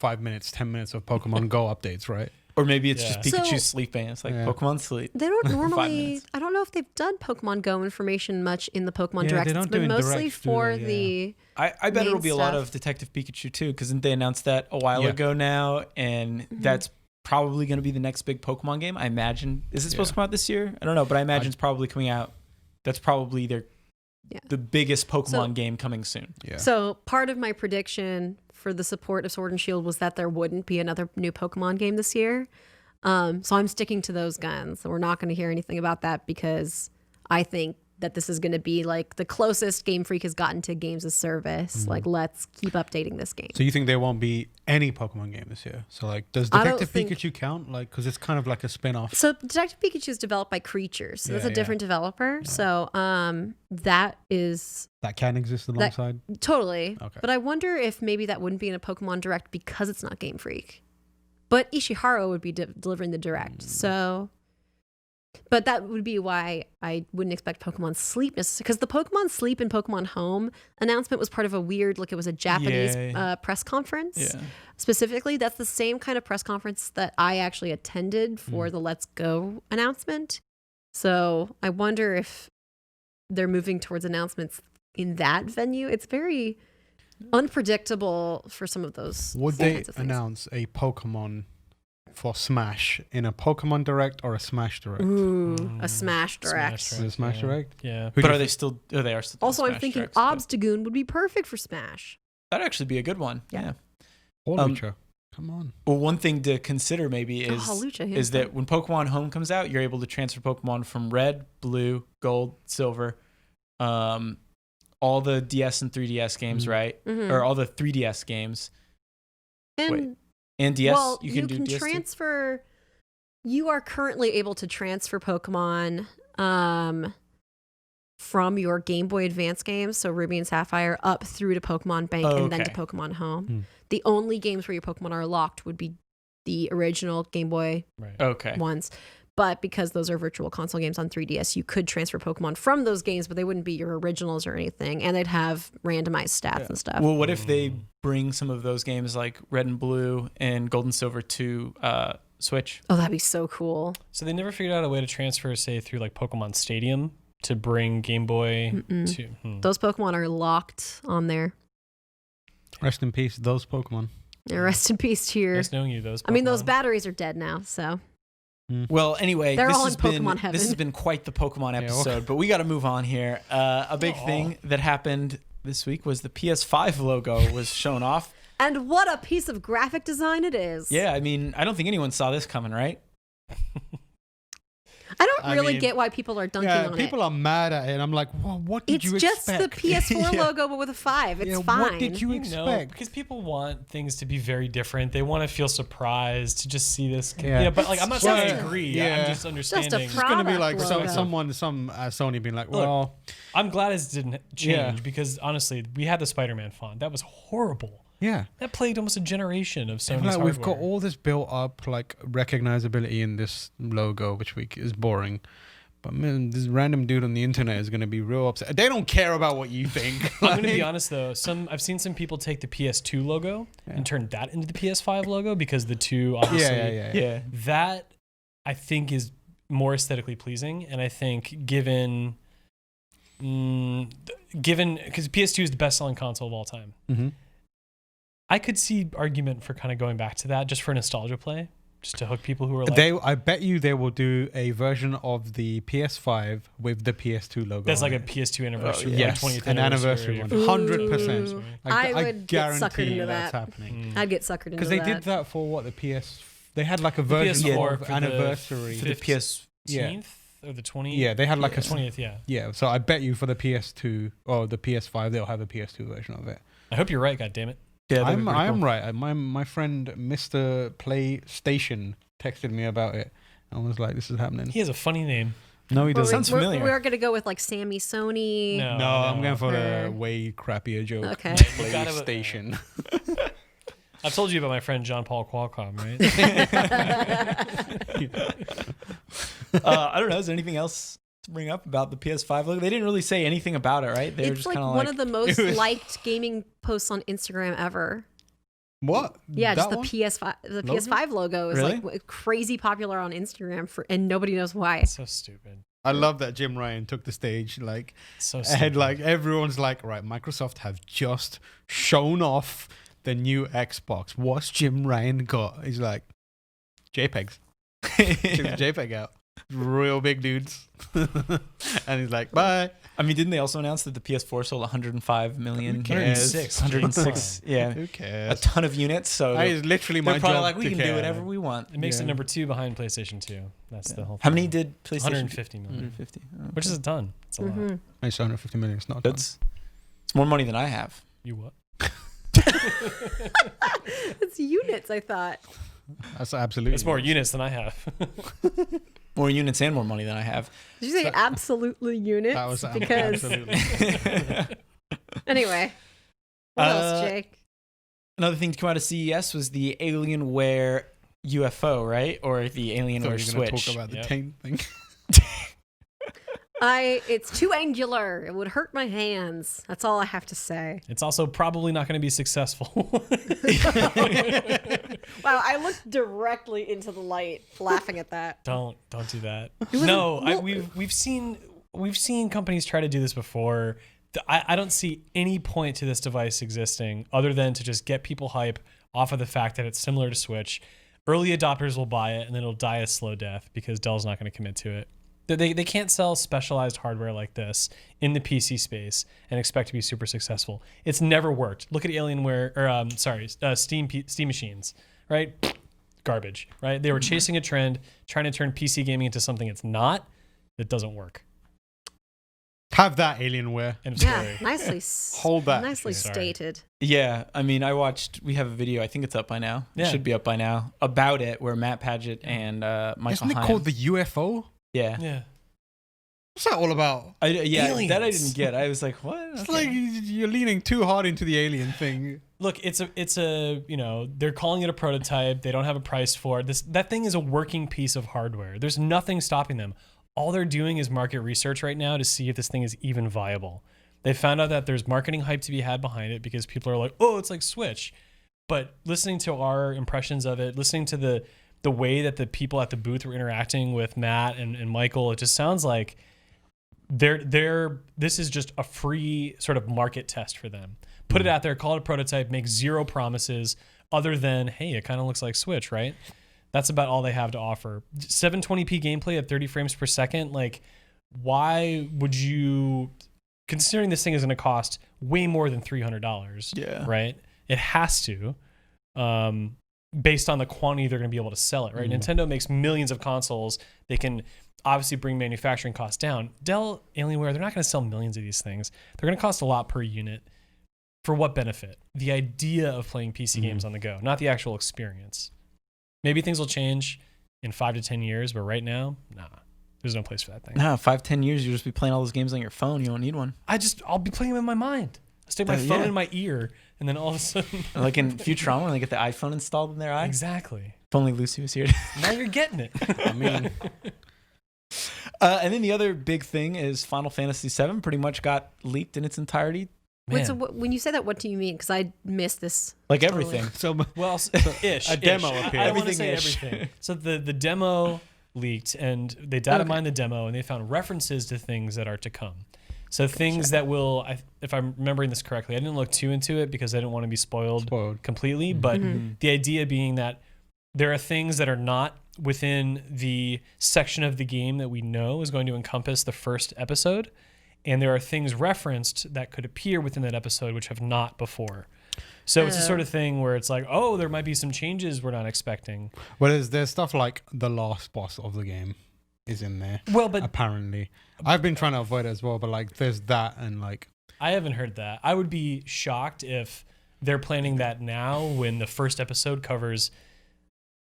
5 minutes, 10 minutes of Pokemon Go updates, right? Or maybe it's Yeah. just Pikachu So- sleeping. It's like Yeah. Pokemon sleep. they don't 5 normally. minutes. I don't know if they've done Pokemon Go information much in the Pokemon Yeah, Direct. they don't It's do been in mostly Directs, do for they? Yeah. the. I bet main it'll be a lot stuff. of Detective Pikachu too, because didn't they announce that a while Yeah. ago now? And that's probably going to be the next big Pokemon game. I imagine. Is it supposed to come out this year? I don't know, but I imagine it's probably coming out. That's probably the biggest Pokemon game coming soon. Yeah. So part of my prediction for the support of Sword and Shield was that there wouldn't be another new Pokemon game this year. So I'm sticking to those guns. So we're not going to hear anything about that because I think that this is going to be like the closest Game Freak has gotten to games as service. Like, let's keep updating this game. So you think there won't be any Pokemon game this year? So like, does I don't Detective think- Pikachu count? Like, because it's kind of like a spin-off. So Detective Pikachu is developed by Creatures. So that's a Yeah, different developer. So that is That can exist alongside. totally. Okay. But I wonder if maybe that wouldn't be in a Pokemon Direct because it's not Game Freak. But Ishihara would be delivering the Direct. So, but that would be why I wouldn't expect Pokemon Sleep necessarily. Because the Pokemon Sleep and Pokemon Home announcement was part of a weird, like it was a Japanese press conference. Yeah. Specifically, that's the same kind of press conference that I actually attended for the Let's Go announcement. So I wonder if they're moving towards announcements in that venue. It's very unpredictable for some of those. Would they kinds of things. announce a Pokemon for Smash in a Pokemon Direct or a Smash Direct? Ooh, a Smash Direct. Smash Is it a Smash yeah. Direct? Yeah. Who But do are you they think- still? Oh, they are still. doing Also, I'm Smash thinking Directs, but Obstagoon would be perfect for Smash. that'd actually be a good one. Yeah. Yeah. Hawlucha. Come on. Well, one thing to consider maybe is Hawlucha, yeah. is that when Pokemon Home comes out, you're able to transfer Pokemon from Red, Blue, Gold, Silver, all the DS and 3DS games, right? Mhm. Or all the 3DS games And wait, and DS. well, you can do DS too? transfer. You are currently able to transfer Pokemon from your Game Boy Advance games, so Ruby and Sapphire, up through to Pokemon Bank and then to Okay. Pokemon Home. Hmm. The only games where your Pokemon are locked would be the original Game Boy Right. Okay. ones. But because those are virtual console games on 3DS, you could transfer Pokemon from those games, but they wouldn't be your originals or anything. And they'd have randomized stats and stuff. Well, what if they bring some of those games like Red and Blue and Gold and Silver to Switch? Oh, that'd be so cool. So they never figured out a way to transfer, say, through like Pokemon Stadium to bring Game Boy to. Those Pokemon are locked on there. Rest in peace, those Pokemon. Yeah, rest in peace to your. Nice knowing you. Those. I mean, those Pokemon. batteries are dead now, so. Well, anyway, They're this all has in been Pokemon heaven. this has been quite the Pokemon Yeah, episode, but we got to move on here. A big thing that happened this week was the PS5 logo was shown off. And what a piece of graphic design it is. Yeah, I mean, I don't think anyone saw this coming, right? I don't I really mean, get why people are dunking Yeah, on people it. are mad at it. I'm like, well, what did It's you just expect? the PS4 Yeah. logo, but with a 5. It's Yeah, fine. What did you No, expect? because people want things to be very different. They want to feel surprised to just see this. Yeah. But like, I'm not saying I Well, agree. yeah. I'm just understanding. It's gonna be like Product logo. some Sony being like, Look, well, I'm glad it didn't change Yeah. because honestly, we had the Spider-Man font. That was horrible. yeah. That plagued almost a generation of Sony's Like, we've got hardware. all this built up like recognizability in this logo, which is boring. But man, this random dude on the internet is gonna be real upset. They don't care about what you think. I'm gonna be honest though. I've seen some people take the PS2 logo and turn that into the PS5 logo because the two obviously Yeah. that I think is more aesthetically pleasing, and I think given given because PS2 is the best-selling console of all time. Mhm. I could see argument for kind of going back to that just for nostalgia play, just to hook people who are like. I bet you they will do a version of the PS5 with the PS2 logo. That's on like a it. PS2 anniversary, Yes, 20th an anniversary one. 100%. Ooh. I I would get suckered guarantee into that's that. happening. I'd get suckered into Because that. they did that for what the PS. They had like a version PS4 of for the anniversary. For the PS. 15th or the 20th. Yeah, they had like a 20th. Yeah. Yeah, so I bet you for the PS2 or the PS5 they'll have a PS2 version of it. I hope you're right. God damn it. Yeah, I am right. My friend Mr. PlayStation texted me about it. I was like, "This is happening." He has a funny name. No, he doesn't. Sounds familiar. We're going to go with like Sammy Sony. No, No, I'm going for the Okay. way crappier joke. Okay. You gotta- PlayStation. I've told you about my friend John Paul Qualcomm, right? I don't know. Is there anything else to bring up about the PS5 logo? They didn't really say anything about it, right? They were It's just like kind of one like of the most It was- liked gaming posts on Instagram ever. What? Yeah, just That the one? PS5. The Logo? PS5 logo is Really? like crazy popular on Instagram and nobody knows why. So stupid. I love that Jim Ryan took the stage like So ahead. stupid. Like everyone's like, right, Microsoft have just shown off the new Xbox. What's Jim Ryan got? He's like, JPEGs. Took the JPEG out. Real big dudes. And he's like, bye. I mean, didn't they also announce that the PS4 sold 105 million? Who cares? 106. Yeah. Who A cares? ton of units. So That is literally my they're probably job like, we to can do care. whatever we want. It makes Yeah. it number 2 behind PlayStation 2. That's the whole thing. How many did PlayStation? 150 million. 150. Oh, Which is a ton. It's a lot. Mhm. It's 150 million. It's not a ton. It's more money than I have. You what? It's units, I thought. That's absolutely. It's more units than I have. More units and more money than I have. Did you say absolutely units? That was because absolutely. anyway. What else, Uh, Jake? Another thing to come out of CES was the Alienware UFO, right? Or the I thought Alienware we were going to Switch. talk about the Yep. tank thing. It's too angular. It would hurt my hands. That's all I have to say. It's also probably not going to be successful. Wow, I looked directly into the light, laughing at that. Don't do that. was No, a- we've seen companies try to do this before. I don't see any point to this device existing other than to just get people hype off of the fact that it's similar to Switch. Early adopters will buy it and then it'll die a slow death because Dell's not going to commit to it. They can't sell specialized hardware like this in the PC space and expect to be super successful. It's never worked. Look at Alienware or Steam machines, right? Garbage, right? They were chasing a trend, trying to turn PC gaming into something it's not. That doesn't work. Have that, Alienware. End of Yeah, story. nicely. Hold that. Nicely Sorry. stated. Yeah, I mean, we have a video, I think it's up by now. It Yeah. should be up by now, about it, where Matt Paget and Michael Isn't it Heim- called the UFO? Yeah. Yeah. What's that all about? That I Aliens. didn't get. I was like, what? It's Okay. like you're leaning too hard into the alien thing. Look, it's a they're calling it a prototype. They don't have a price for it. That thing is a working piece of hardware. There's nothing stopping them. All they're doing is market research right now to see if this thing is even viable. They found out that there's marketing hype to be had behind it because people are like, oh, it's like Switch. But listening to our impressions of it, listening to the way that the people at the booth were interacting with Matt and Michael, it just sounds like this is just a free sort of market test for them. Put it out there, call it a prototype, make zero promises other than, hey, it kind of looks like Switch, right? That's about all they have to offer. 720p gameplay at 30 frames per second. Like, why would you, considering this thing is going to cost way more than $300, Yeah. right? It has to, based on the quantity they're going to be able to sell it, right? Nintendo makes millions of consoles. They can obviously bring manufacturing costs down. Dell, Alienware, they're not going to sell millions of these things. They're going to cost a lot per unit. For what benefit? The idea of playing PC games on the go, not the actual experience. Maybe things will change in 5 to 10 years, but right now, nah, there's no place for that thing. No, 5-10 years, you'll just be playing all those games on your phone. You won't need one. I'll be playing them in my mind. I'll stick my phone Yeah. in my ear, and then all of a sudden, Like in Futurama, when they get the iPhone installed in their eye. exactly. If only Lucy was here. Now you're getting it. I mean, And then the other big thing is Final Fantasy VII pretty much got leaked in its entirety. Wait, so Man. when you say that, what do you mean? Because I missed this. Like Totally. everything. so Well, ish. A demo ish. appeared. I don't want to say Everything-ish. everything. So the demo leaked, and they data mined the demo, and they found references to things that are to come. So things that will, if I'm remembering this correctly, I didn't look too into it because I didn't want to be spoiled completely. But the idea being that there are things that are not within the section of the game that we know is going to encompass the first episode. And there are things referenced that could appear within that episode which have not before. So it's the sort of thing where it's like, oh, there might be some changes we're not expecting. Well, there's stuff like the last boss of the game is in there. Well, but apparently, I've been trying to avoid it as well. But like, there's that, and like, I haven't heard that. I would be shocked if they're planning that now when the first episode covers.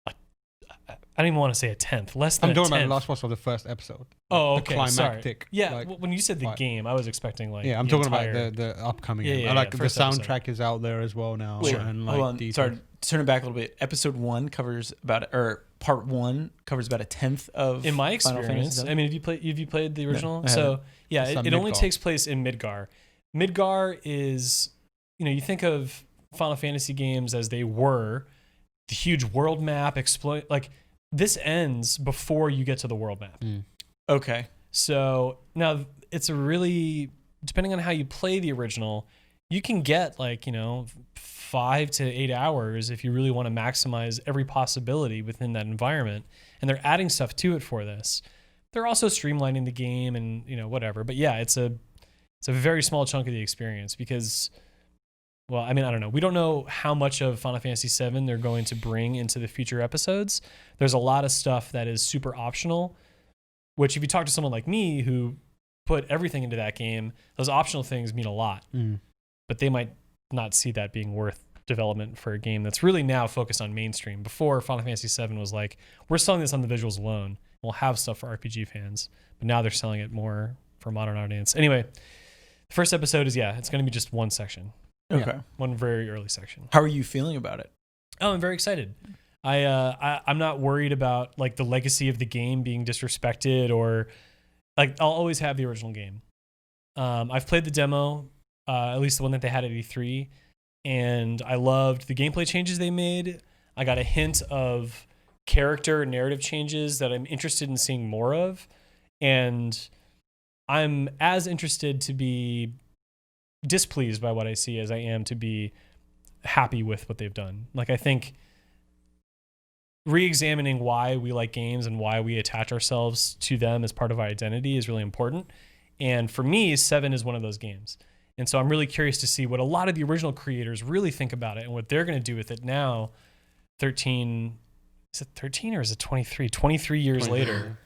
I don't even want to say a tenth, less than. I'm talking a about tenth. the last boss of the first episode. Oh, The okay. climactic. Sorry. Yeah, like, when you said the fight. game, I was expecting like. Yeah, I'm the talking entire, about the upcoming Yeah, game. yeah, I like yeah, the first soundtrack episode. is out there as well now. Wait, And like hold on. details. Sorry, turn it back a little bit. Episode 1 covers part 1 covers about a tenth of. In my Final Fantasy experience, VII. I mean, have you played the original? I So haven't. yeah, It's it only Midgar. takes place in Midgar. Midgar is, you think of Final Fantasy games as they were, the huge world map, like this ends before you get to the world map. Okay. So now it's a really, depending on how you play the original, you can get like, 5 to 8 hours if you really want to maximize every possibility within that environment. And they're adding stuff to it for this. They're also streamlining the game and, whatever. But yeah, it's a very small chunk of the experience because, well, I mean, I don't know. We don't know how much of Final Fantasy VII they're going to bring into the future episodes. There's a lot of stuff that is super optional, which if you talk to someone like me who put everything into that game, those optional things mean a lot. But they might not see that being worth development for a game that's really now focused on mainstream. Before, Final Fantasy VII was like, we're selling this on the visuals alone. We'll have stuff for RPG fans. But now they're selling it more for modern audience. Anyway, the first episode is, it's going to be just one section. Okay. One very early section. How are you feeling about it? Oh, I'm very excited. I'm not worried about like the legacy of the game being disrespected or like I'll always have the original game. I've played the demo, at least the one that they had at E3, and I loved the gameplay changes they made. I got a hint of character and narrative changes that I'm interested in seeing more of, and I'm as interested to be displeased by what I see as I am to be happy with what they've done. Like I think re-examining why we like games and why we attach ourselves to them as part of our identity is really important. And for me, 7 is one of those games. And so I'm really curious to see what a lot of the original creators really think about it and what they're going to do with it now. 13, is it 13 or is it 23? 23 years later.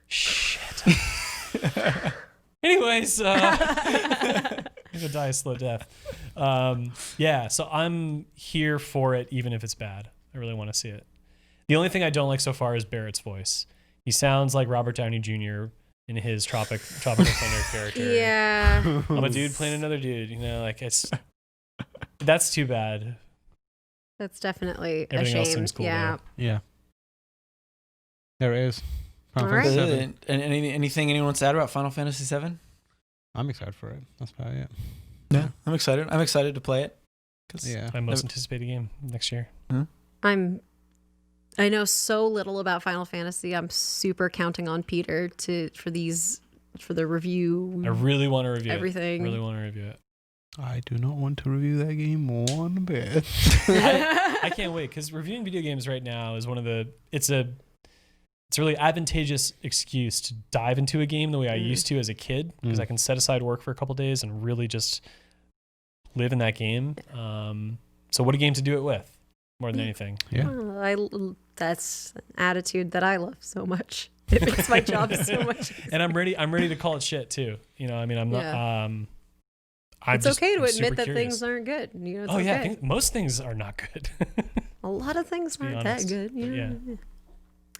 Shit. Anyways, I'm gonna die a slow death. So I'm here for it, even if it's bad. I really want to see it. The only thing I don't like so far is Barrett's voice. He sounds like Robert Downey Jr. in his Tropical Thunder character. Yeah. I'm a dude playing another dude. That's too bad. That's definitely Everything a else shame. seems cool, yeah. though. Yeah. There it is. Final All right. Fantasy VII. And anything anyone wants to add about Final Fantasy VII? I'm excited for it. That's about it. Yeah, I'm excited. I'm excited to play it. Yeah. My most anticipated game next year. I know so little about Final Fantasy. I'm super counting on Peter for the review. I really want to review everything. it. Really want to review it. I do not want to review that game one bit. I can't wait because reviewing video games right now is it's a really advantageous excuse to dive into a game the way I used to as a kid because I can set aside work for a couple days and really just live in that game. So what a game to do it with more than anything. Yeah. that's an attitude that I love so much. It makes my job so much easier. And I'm ready to call it shit too. I'm not It's okay to I'm admit super that curious. things aren't good. It's Oh yeah, okay. most things are not good. A lot of things be aren't that honest. good. Yeah.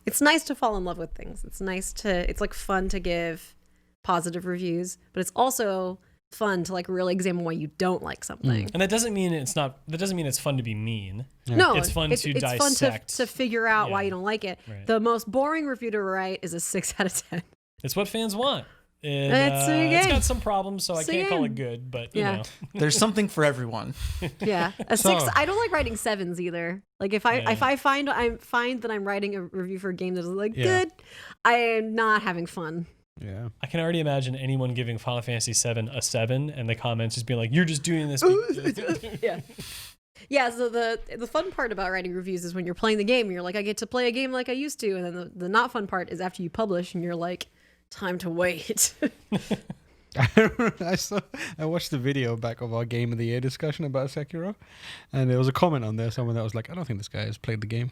It's nice to fall in love with things. It's like fun to give positive reviews, but it's also fun to like really examine why you don't like something. And that doesn't mean it's fun to be mean. No, It's fun to it's fun dissect. to figure out why Yeah. you don't like it. Right. The most boring review to write is a 6 out of 10. It's what fans want. It's got some problems, so I It's a can't call game. it good, but Yeah. you know. There's something for everyone. Yeah, a 6. I don't like writing 7s either. Like if I find that I'm writing a review for a game that is like Yeah. good, I am not having fun. Yeah. I can already imagine anyone giving Final Fantasy VII a 7 and the comments just being like, "You're just doing this." Yeah. Yeah, so the fun part about writing reviews is when you're playing the game and you're like, I get to play a game like I used to. And then the not fun part is after you publish and you're like, time to wait. I watched the video back of our Game of the Year discussion about Sekiro, and there was a comment on there, someone that was like, I don't think this guy has played the game.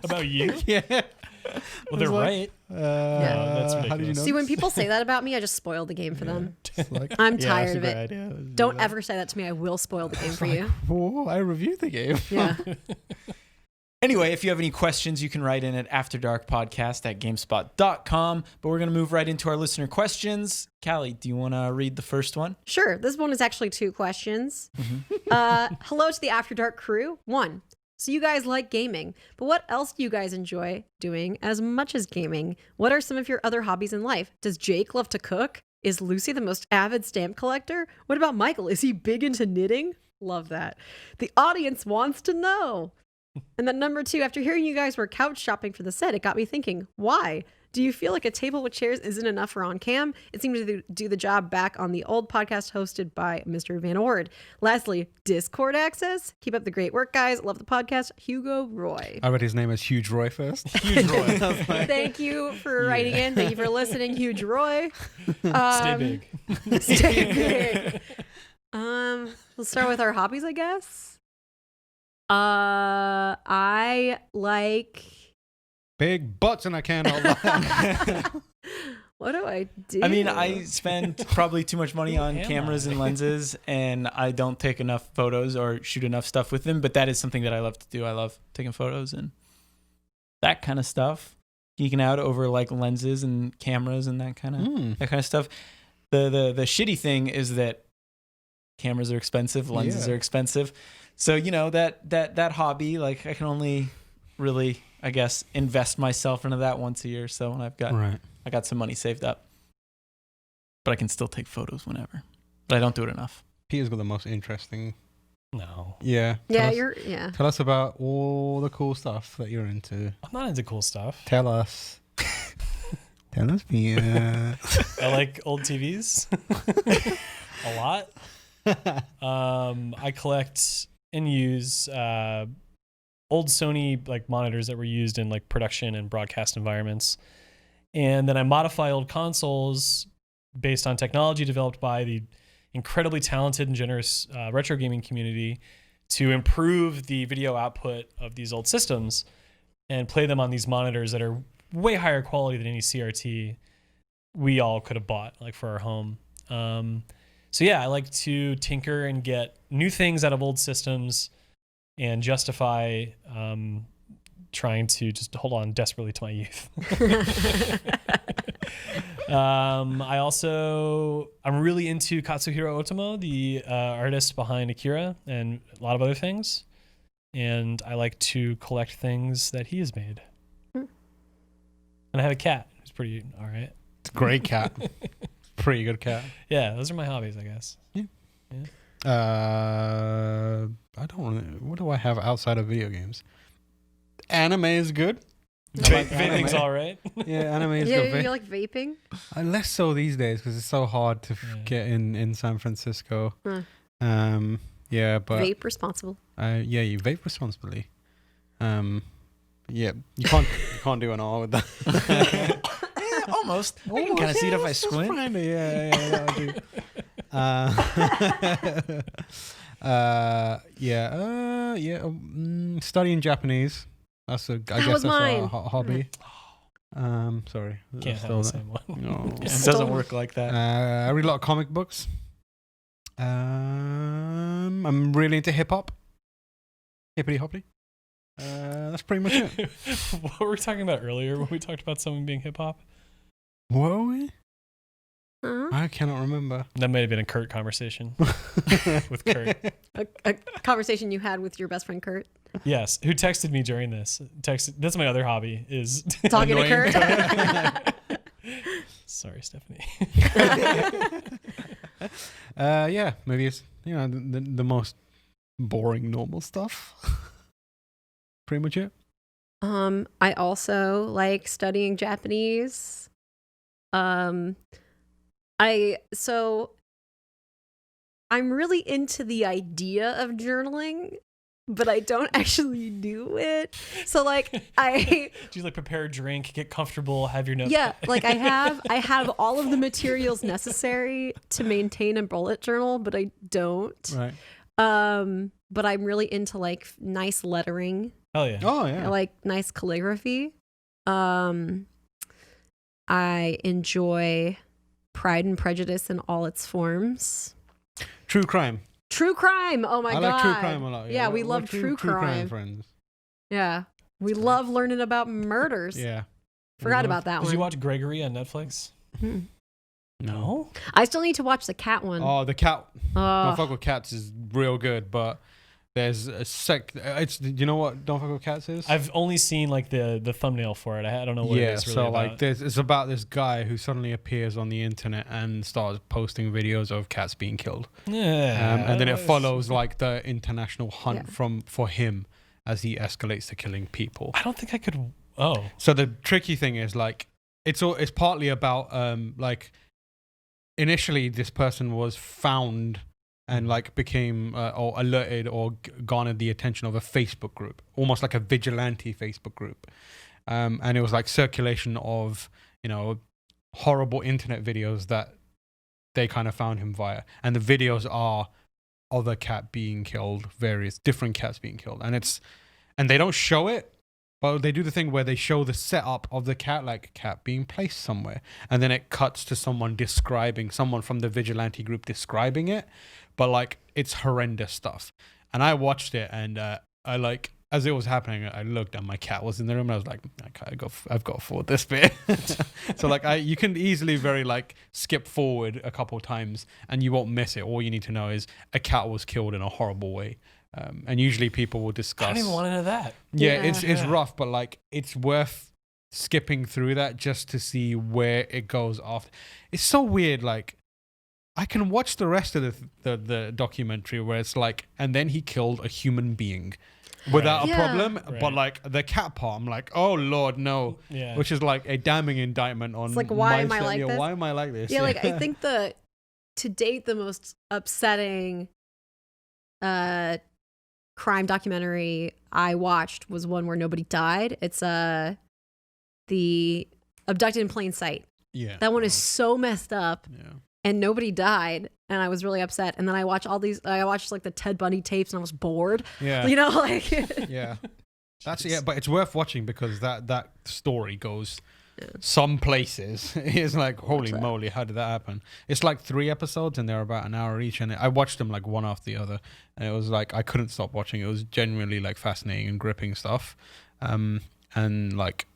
About you? Yeah. Well, they're right. That's ridiculous. How did you know? See, when people say that about me, I just spoil the game for them. Like, I'm yeah, tired that's of a it. great idea. Let's do Don't that. ever say that to me. I will spoil the game for you. Whoa, I reviewed the game. Yeah. Anyway, if you have any questions, you can write in at afterdarkpodcast@gamespot.com. But we're going to move right into our listener questions. Callie, do you want to read the first one? Sure. This one is actually 2 questions. Hello to the After Dark crew. 1. So you guys like gaming, but what else do you guys enjoy doing as much as gaming? What are some of your other hobbies in life? Does Jake love to cook? Is Lucy the most avid stamp collector? What about Michael? Is he big into knitting? Love that. The audience wants to know. And then number 2, after hearing you guys were couch shopping for the set, it got me thinking, why? Do you feel like a table with chairs isn't enough for on cam? It seemed to do the job back on the old podcast hosted by Mr. Van Ord. Lastly, Discord access. Keep up the great work, guys. Love the podcast. Hugo Roy. I read his name as Huge Roy first. Huge Roy. Thank you for writing in. Thank you for listening, Huge Roy. Stay big. Stay big. Let's start with our hobbies, I guess. I like... Big butts and I cannot lie. What do I do? I mean, I spend probably too much money on cameras and lenses, and I don't take enough photos or shoot enough stuff with them. But that is something that I love to do. I love taking photos and that kind of stuff. Geeking out over like lenses and cameras and that kind of stuff. The shitty thing is that cameras are expensive, lenses are expensive. So you know that hobby, like I can only really, I guess, invest myself into that once a year. So when I got some money saved up, but I can still take photos whenever. But I don't do it enough. Peter's got the most interesting. No. Yeah. Yeah, Tell us about all the cool stuff that you're into. I'm not into cool stuff. Tell us. Tell us, Peter. I like old TVs a lot. I collect and use old Sony like monitors that were used in like production and broadcast environments, and then I modify old consoles based on technology developed by the incredibly talented and generous retro gaming community to improve the video output of these old systems and play them on these monitors that are way higher quality than any CRT we all could have bought like for our home. So yeah, I like to tinker and get new things out of old systems and justify trying to just hold on desperately to my youth. I'm really into Katsuhiro Otomo, the artist behind Akira and a lot of other things. And I like to collect things that he has made. And I have a cat who's pretty all right. It's a great cat. Pretty good cat. Yeah, those are my hobbies, I guess. Yeah. I don't really, what do I have outside of video games? Anime is good. Vaping's all right. Yeah, anime is Yeah, good. you like vaping? Less so these days because it's so hard to get in San Francisco. Yeah, but Vape responsible. yeah, you vape responsibly. Yeah, you can't do an R with that. Almost. I can kind of see it if I squint. Yeah, that would do. Studying Japanese. That's a hobby. Sorry. Can't have the same one. No. It doesn't work like that. I read a lot of comic books. I'm really into hip hop. Hippity hoppity. That's pretty much it. What were we talking about earlier when we talked about someone being hip hop? What were we? Huh? I cannot remember. That might have been a Kurt conversation with Kurt. A conversation you had with your best friend Kurt. Yes, who texted me during this? That's my other hobby is Talking to Kurt. Sorry, Stephanie. Yeah, maybe it's the most boring normal stuff. Pretty much it. I also like studying Japanese. I'm really into the idea of journaling, but I don't actually do it. So like Do you like prepare a drink, get comfortable, have your notes? yeah, like I have all of the materials necessary to maintain a bullet journal, but I don't. Right. But I'm really into like nice lettering. Oh yeah. Oh I yeah. like nice calligraphy. I enjoy Pride and Prejudice in all its forms. True crime. True crime. Oh my I god. like true crime a lot. Yeah, we We're love true crime. friends. Yeah. We love learning about murders. Yeah. Forgot We about that Did one. you watch Gregory on Netflix? Hmm. No. I still need to watch the cat one. Oh, the cat. Don't Oh, Fuck with Cats is real good, but there's a It's you know what Don't Fuck with Cats is? I've only seen like the thumbnail for it. I don't know what it Yeah, is really so about. like it's about this guy who suddenly appears on the internet and starts posting videos of cats being killed. Yeah. And then it follows like the international hunt Yeah. for him as he escalates to killing people. I don't think I could. Oh. So the tricky thing is like it's partly about like initially this person was found and like became or alerted or garnered the attention of a Facebook group, almost like a vigilante Facebook group, and it was like circulation of horrible internet videos that they kind of found him via, and the videos are of a cat being killed, various different cats being killed, and they don't show it. But they do the thing where they show the setup of the cat, like cat being placed somewhere. And then it cuts to someone from the vigilante group describing it. But like, it's horrendous stuff. And I watched it and I like, as it was happening, I looked and my cat was in the room and I was like, I've got to forward this bit. So like, you can easily very like skip forward a couple times and you won't miss it. All you need to know is a cat was killed in a horrible way. And usually people will discuss. I don't even want to know that. Yeah, Yeah. it's rough, but like it's worth skipping through that just to see where it goes after. It's so weird. Like I can watch the rest of the documentary where it's like, and then he killed a human being without a Yeah. problem. Right. But like the cat part, I'm like, oh Lord, no. Yeah. Which is like a damning indictment on. It's like, why am I mindset. like Yeah, this? why am I like this? yeah, like I think to date the most upsetting crime documentary I watched was one where nobody died. It's the Abducted in Plain Sight. Yeah. That one is so messed up Yeah. and nobody died and I was really upset. And then I watched like the Ted Bundy tapes and I was bored. Yeah. You know, like Yeah. But it's worth watching because that story goes Yeah. some places. It's like, holy Watch that. moly, how did that happen? It's like 3 episodes and they're about an hour each, and I watched them like one after the other, and it was like I couldn't stop watching. It was genuinely like fascinating and gripping stuff, and like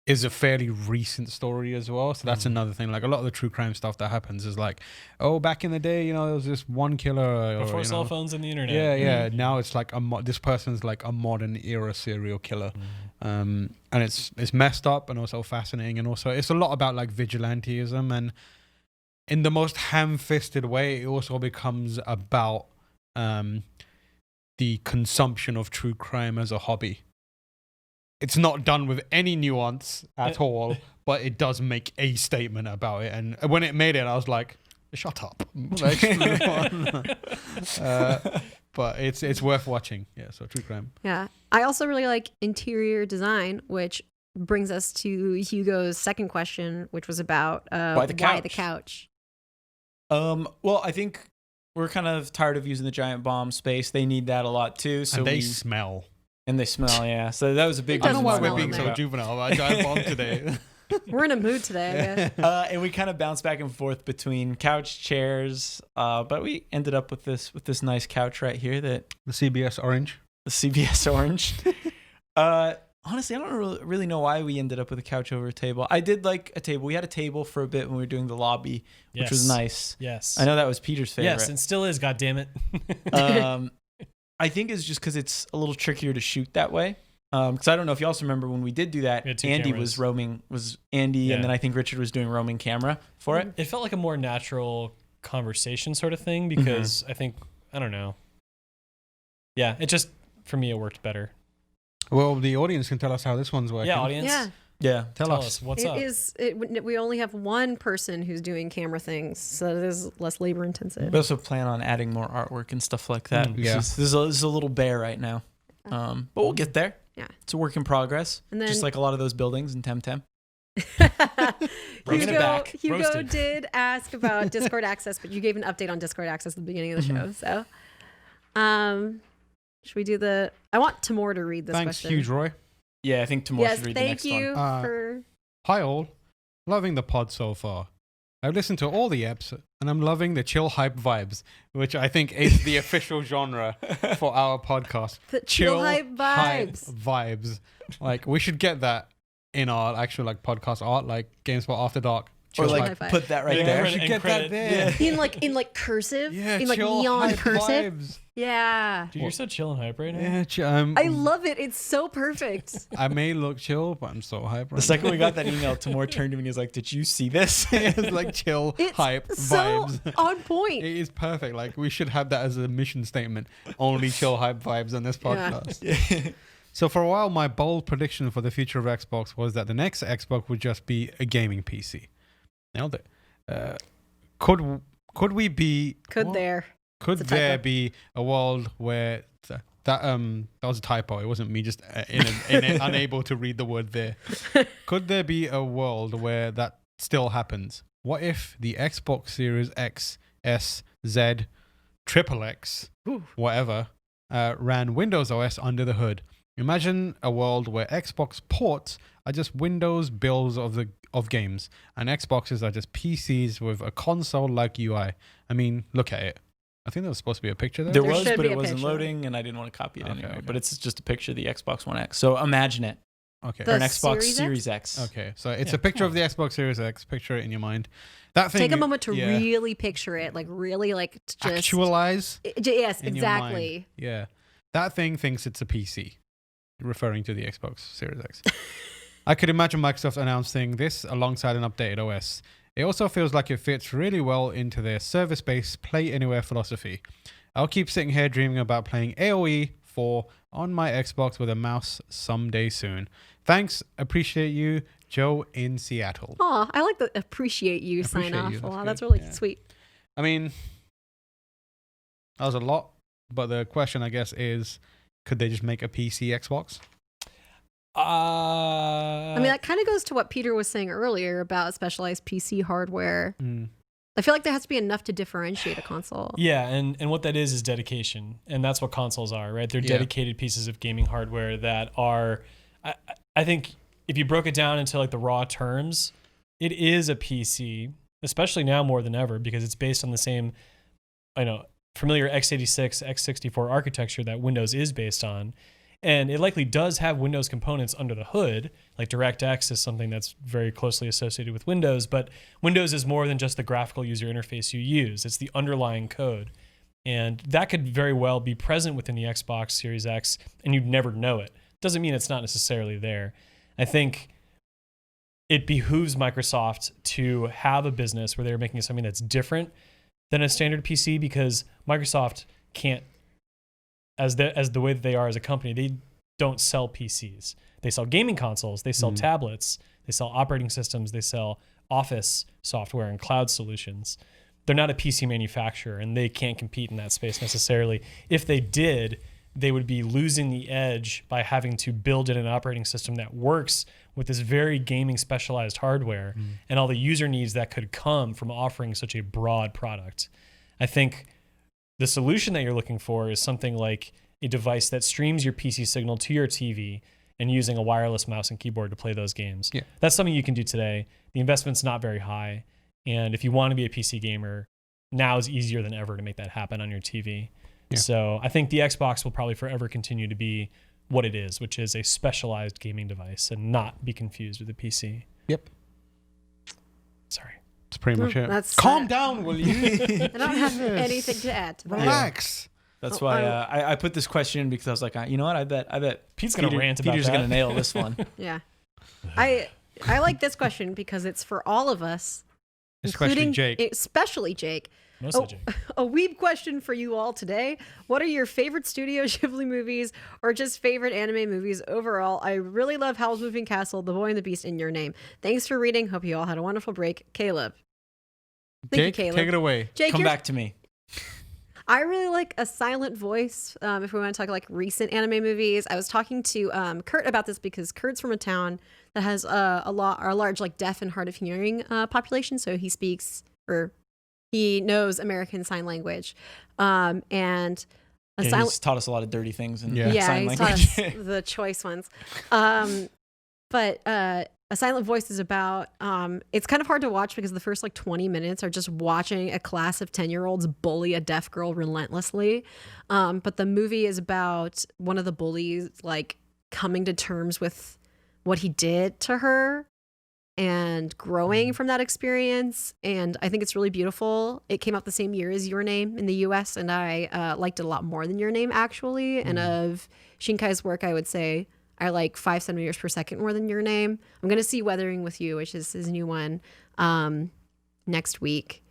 is a fairly recent story as well. So that's another thing. Like a lot of the true crime stuff that happens is like, oh, back in the day, there was this one killer or, Before cell phones and the internet. Yeah. Now it's like this person's like a modern era serial killer. And it's messed up and also fascinating, and also it's a lot about like vigilantism, and in the most ham-fisted way it also becomes about the consumption of true crime as a hobby. It's not done with any nuance at all, but it does make a statement about it, and when it made it I was like, shut up. Like, move on. But it's worth watching. Yeah, so true crime. yeah. I also really like interior design, which brings us to Hugo's second question, which was about Why the couch? couch. Well, I think we're kind of tired of using the giant bomb space. They need that a lot too. So And they smell. they smell, yeah. So that was a big It I don't doesn't know why smell we're being in so there. juvenile about giant bomb today. We're in a mood today, I guess. And we kind of bounced back and forth between couch, chairs, but we ended up with this nice couch right here, that The CBS orange. the CBS orange. Honestly, I don't really know why we ended up with a couch over a table. I did like a table. We had a table for a bit when we were doing the lobby, which was Yes. nice. Yes. I know that was Peter's favorite. Yes, and still is. God damn it. I think it's just because it's a little trickier to shoot that way. Because I don't know if you also remember when we did do that, We had 2 Andy cameras. was Andy, Yeah. and then I think Richard was doing roaming camera for it. It felt like a more natural conversation sort of thing because I think, I don't know. Yeah, it just, for me, it worked better. Well, the audience can tell us how this one's working. Yeah, audience. Yeah. Yeah. Tell us what's up. We only have one person who's doing camera things, so it is less labor intensive. We also plan on adding more artwork and stuff like that. Yeah. This is a little bare right now. But we'll get there. Yeah. It's a work in progress. And then- just like a lot of those buildings in Temtem. Bringing it back. Hugo Roasted. did ask about Discord access, but you gave an update on Discord access at the beginning of the show. So, should we do the? I want Timur to read this Thanks, question. Huge Roy. Yeah, I think Timur Yes, should read the thank next you one. for. Hi all, loving the pod so far. I've listened to all the eps and I'm loving the chill hype vibes, which I think is the official genre for our podcast. The chill hype vibes. Vibes. Like we should get that in our actual like podcast art, like GameSpot After Dark. Or Chill like hype vibe. put that right Yeah, there. we should and get credit. that there. in like cursive, Yeah, in like chill neon hype cursive. vibes. Yeah, Dude, you're so chill and hype right now. Yeah, I love it. It's so perfect. I may look chill, but I'm so hype. Right The second we got that email, Timur turned to me and he was like, "Did you see this?" it's like chill It's hype so vibes. on point. It is perfect. Like we should have that as a mission statement. Only chill hype vibes on this podcast. So for a while, my bold prediction for the future of Xbox was that the next Xbox would just be a gaming PC. Nailed it. Could we be? Could what? there? Could It's a there typo. be a world where that was a typo? It wasn't me just unable to read the word there. Could there be a world where that still happens? What if the Xbox Series X, S, Z, Triple X, whatever, ran Windows OS under the hood? Imagine a world where Xbox ports are just Windows builds of games, and Xboxes are just PCs with a console-like UI. I mean, look at it. I think there was supposed to be a picture there. There There was, should but be it a wasn't picture. loading, and I didn't want to copy it Okay, anyway. okay. But it's just a picture of the Xbox One X. So imagine it. Okay. The Or an Xbox Series Series X. Okay, so it's Yeah, a picture come of the Xbox Series X. Picture it in your mind. That thing. Take a moment to yeah, really picture it, like really like just actualize. Yes, in your mind. exactly. Yeah, that thing thinks it's a PC, referring to the Xbox Series X. I could imagine Microsoft announcing this alongside an updated OS. It also feels like it fits really well into their service-based play anywhere philosophy. I'll keep sitting here dreaming about playing AoE 4 on my Xbox with a mouse someday soon. Thanks, appreciate you, Joe in Seattle. Aw, I like the appreciate you sign Appreciate off. you, that's Wow, good. that's really Yeah. sweet. I mean, that was a lot, but the question, I guess, is could they just make a PC Xbox? I mean, that kind of goes to what Peter was saying earlier about specialized PC hardware. Mm. I feel like there has to be enough to differentiate a console. yeah, and what that is dedication, and that's what consoles are, right? They're Yeah. dedicated pieces of gaming hardware that are. I think if you broke it down into like the raw terms, it is a PC, especially now more than ever because it's based on the same, familiar x86, x64 architecture that Windows is based on. And it likely does have Windows components under the hood, like DirectX is something that's very closely associated with Windows, but Windows is more than just the graphical user interface you use. It's the underlying code. And that could very well be present within the Xbox Series X, and you'd never know it. Doesn't mean it's not necessarily there. I think it behooves Microsoft to have a business where they're making something that's different than a standard PC because Microsoft can't, as the way that they are as a company, they don't sell PCs. They sell gaming consoles, they sell tablets, they sell operating systems, they sell Office software and cloud solutions. They're not a PC manufacturer and they can't compete in that space necessarily. If they did, they would be losing the edge by having to build in an operating system that works with this very gaming specialized hardware and all the user needs that could come from offering such a broad product. I think the solution that you're looking for is something like a device that streams your PC signal to your TV and using a wireless mouse and keyboard to play those games. Yeah. That's something you can do today. The investment's not very high. And if you want to be a PC gamer, now is easier than ever to make that happen on your TV. Yeah. So I think the Xbox will probably forever continue to be what it is, which is a specialized gaming device and not be confused with a PC. Yep. Sorry. That's pretty much it. That's Calm sad. down, will you? I don't have anything to add to that. Relax. That's Oh, why I put this question in because I was like, you know what? I bet Pete's gonna rant about Peter's that. gonna nail this one. Yeah. I like this question because it's for all of us, Especially including Jake. especially Jake. Mostly Jake. A weeb question for you all today. What are your favorite Studio Ghibli movies or just favorite anime movies overall? I really love Howl's Moving Castle, The Boy and the Beast, in Your Name. Thanks for reading. Hope you all had a wonderful break. Caleb. Thank you, Caleb. Take it away. Jake, Come back to me. I really like A Silent Voice. If we want to talk like recent anime movies, I was talking to Kurt about this because Kurt's from a town that has a large like deaf and hard of hearing population. So he knows American Sign Language, and He's taught us a lot of dirty things in Yeah. sign he's language. taught us the choice ones. But A Silent Voice is about, it's kind of hard to watch because the first like 20 minutes are just watching a class of 10-year-olds bully a deaf girl relentlessly. But the movie is about one of the bullies like coming to terms with what he did to her and growing from that experience. And I think it's really beautiful. It came out the same year as Your Name in the US, and I liked it a lot more than Your Name, actually. And of Shinkai's work, I would say I like 5 centimeters per second more than Your Name. I'm going to see Weathering with You, which is his new one, next week.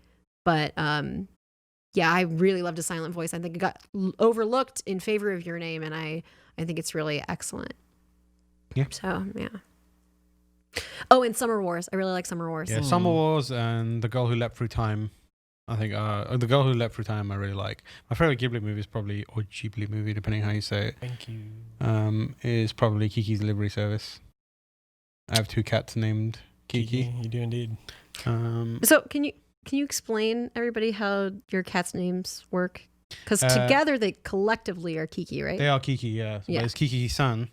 But yeah, I really loved A Silent Voice. I think it got overlooked in favor of Your Name, and I think it's really excellent. Yeah. So, yeah. Oh, and Summer Wars. I really like Summer Wars. Yeah, Summer Wars and The Girl Who Leapt Through Time. I think The Girl Who Leapt Through Time I really like. My favorite Ghibli movie is probably, or Ghibli movie, depending how you say it. Thank you. Is probably Kiki's Delivery Service. I have 2 cats named Kiki. You do indeed. So can you explain everybody how your cats' names work? Because together they collectively are Kiki, right? They are Kiki, yeah. Yeah. There's Kiki-san,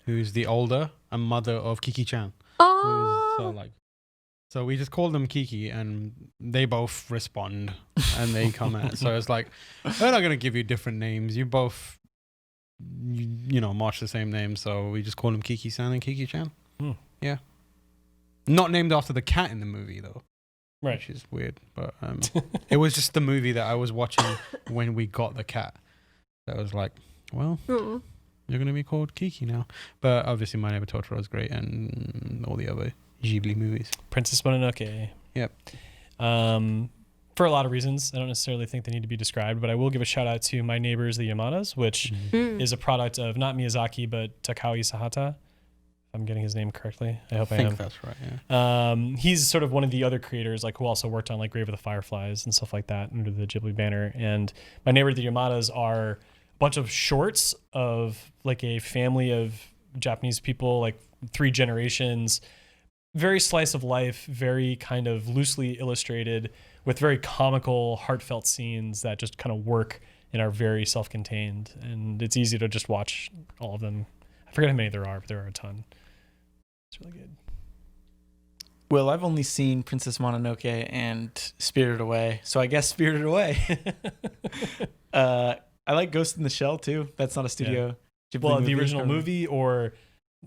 who's the older and mother of Kiki-chan. Oh, So we just call them Kiki, and they both respond, and they come at. So it's like, they're not gonna give you different names. You both, you know, march the same name. So we just call them Kiki-san and Kiki-chan. Yeah. Not named after the cat in the movie though, Right. which is weird. But it was just the movie that I was watching when we got the cat. That was like, well, Aw. you're gonna be called Kiki now. But obviously, My Neighbor Totoro is great, and all the other Ghibli movies. Princess Mononoke. Yep. For a lot of reasons, I don't necessarily think they need to be described, but I will give a shout out to My Neighbors, the Yamadas, which is a product of not Miyazaki, but Takao Isahata. If I'm getting his name correctly. I hope I am. that's right, yeah. He's sort of one of the other creators, like who also worked on like Grave of the Fireflies and stuff like that under the Ghibli banner. And My Neighbor, the Yamadas are a bunch of shorts of like a family of Japanese people, like 3 generations, very slice of life, very kind of loosely illustrated with very comical, heartfelt scenes that just kind of work and are very self-contained. And it's easy to just watch all of them. I forget how many there are, but there are a ton. It's really good. Well, I've only seen Princess Mononoke and Spirited Away, so I guess Spirited Away. I like Ghost in the Shell too. That's not a Studio Ghibli Well, movie. the original movie or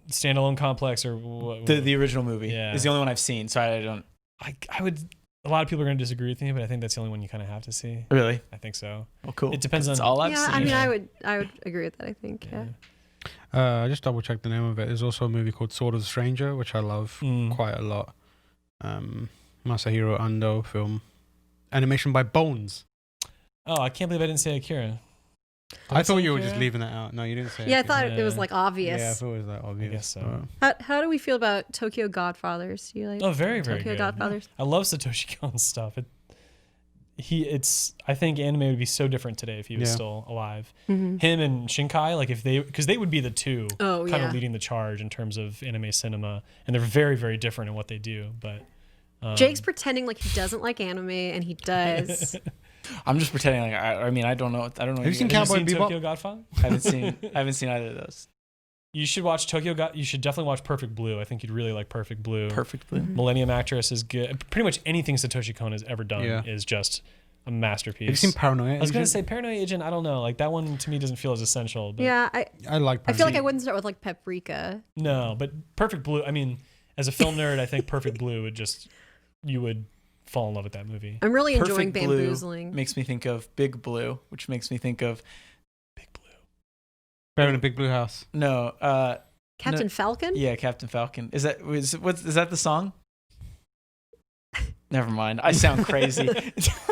standalone complex or what? The original movie Yeah. is the only one I've seen, so I don't I would. A lot of people are going to disagree with me, but I think that's the only one you kind of have to see. really. I think so. Well, cool. It depends That's on- all I've yeah, seen. I mean, Yeah. I would agree with that. I think. Yeah. I just double checked the name of it. There's also a movie called Sword of the Stranger, which I love quite a lot. Masahiro Ando film. Animation by Bones. Oh, I can't believe I didn't say Akira. I thought you were Akira? just leaving that out. No, you didn't say Yeah, I it. thought it was Yeah. like Yeah, I obvious. thought it was that obvious. guess so. How do we feel about Tokyo Godfathers? Do you like Oh, very, very Tokyo good. Godfathers? I love Satoshi Kon's stuff. I think anime would be so different today if he was Yeah. still alive. Mm-hmm. Him and Shinkai, like because they would be the two Oh, kind yeah. of leading the charge in terms of anime cinema, and they're very, very different in what they do. But Jake's pretending like he doesn't like anime, and he does. I'm just pretending like I mean I don't know. I don't know. Have you seen have you Cowboy seen Bebop? Tokyo Godfather? I haven't seen either of those. You should watch You should definitely watch Perfect Blue. I think you'd really like Perfect Blue. Perfect Blue. Millennium Actress is good. Pretty much anything Satoshi Kon has ever done Yeah. is just a masterpiece. Have you seen Paranoia? I was gonna Agent? say Paranoia Agent. I don't know. Like that one to me doesn't feel as essential. But Yeah, I like I feel like I Paranoia. wouldn't start with like Paprika. No, but Perfect Blue. I mean, as a film nerd, I think Perfect Blue would just you would fall in love with that movie. I'm really enjoying Perfect Blue Bamboozling. makes me think of Big Blue, which makes me think of Big Blue. Bear in a Big Blue House. no. Captain No. Falcon? Yeah, Captain Falcon. Is that the song? Never mind. I sound crazy.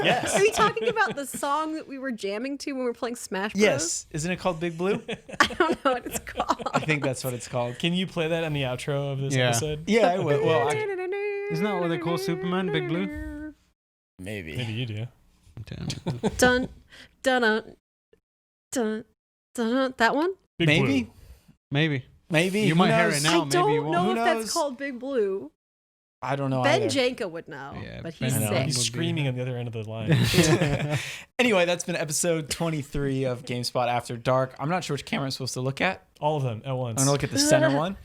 Yes. Are you talking about the song that we were jamming to when we were playing Smash Bros? Yes. Isn't it called Big Blue? I don't know what it's called. I think that's what it's called. Can you play that in the outro of this Yeah. episode? Yeah, I will. Well, Isn't that what they call Superman, Big Blue? maybe. Maybe you do. Damn. Dun, dun, dun, dun, dun, that one? Big Maybe. Blue. Maybe. You You might hear it now. I maybe don't you know won't. Who if knows? that's called Big Blue. I don't know Ben either. Janka would know, Yeah, but Ben he's Janka. sick. He's Would be- screaming on the other end of the line. Anyway, that's been episode 23 of GameSpot After Dark. I'm not sure which camera I'm supposed to look at. All of them at once. I'm going to look at the center one.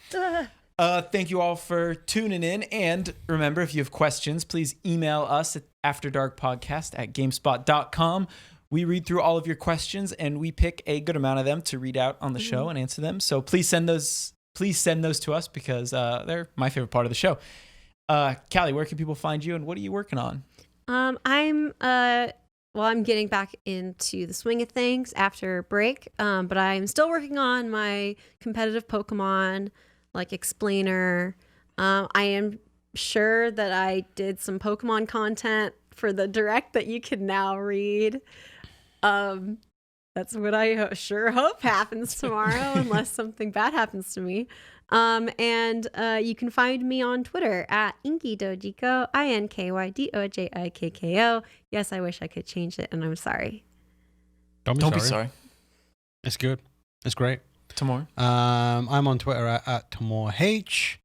Thank you all for tuning in. And remember, if you have questions, please email us at afterdarkpodcast@gamespot.com. We read through all of your questions and we pick a good amount of them to read out on the show and answer them. So please send those to us because they're my favorite part of the show. Callie, where can people find you and what are you working on? I'm getting back into the swing of things after break, but I'm still working on my competitive Pokemon like explainer. I am sure that I did some Pokemon content for the direct that you can now read. That's what I sure hope happens tomorrow, unless something bad happens to me. And you can find me on Twitter at InkyDojiko, INKYDOJIKKO. Yes, I wish I could change it, and I'm sorry. Don't be sorry. It's good. It's great. Tomorrow. I'm on Twitter at TamorH.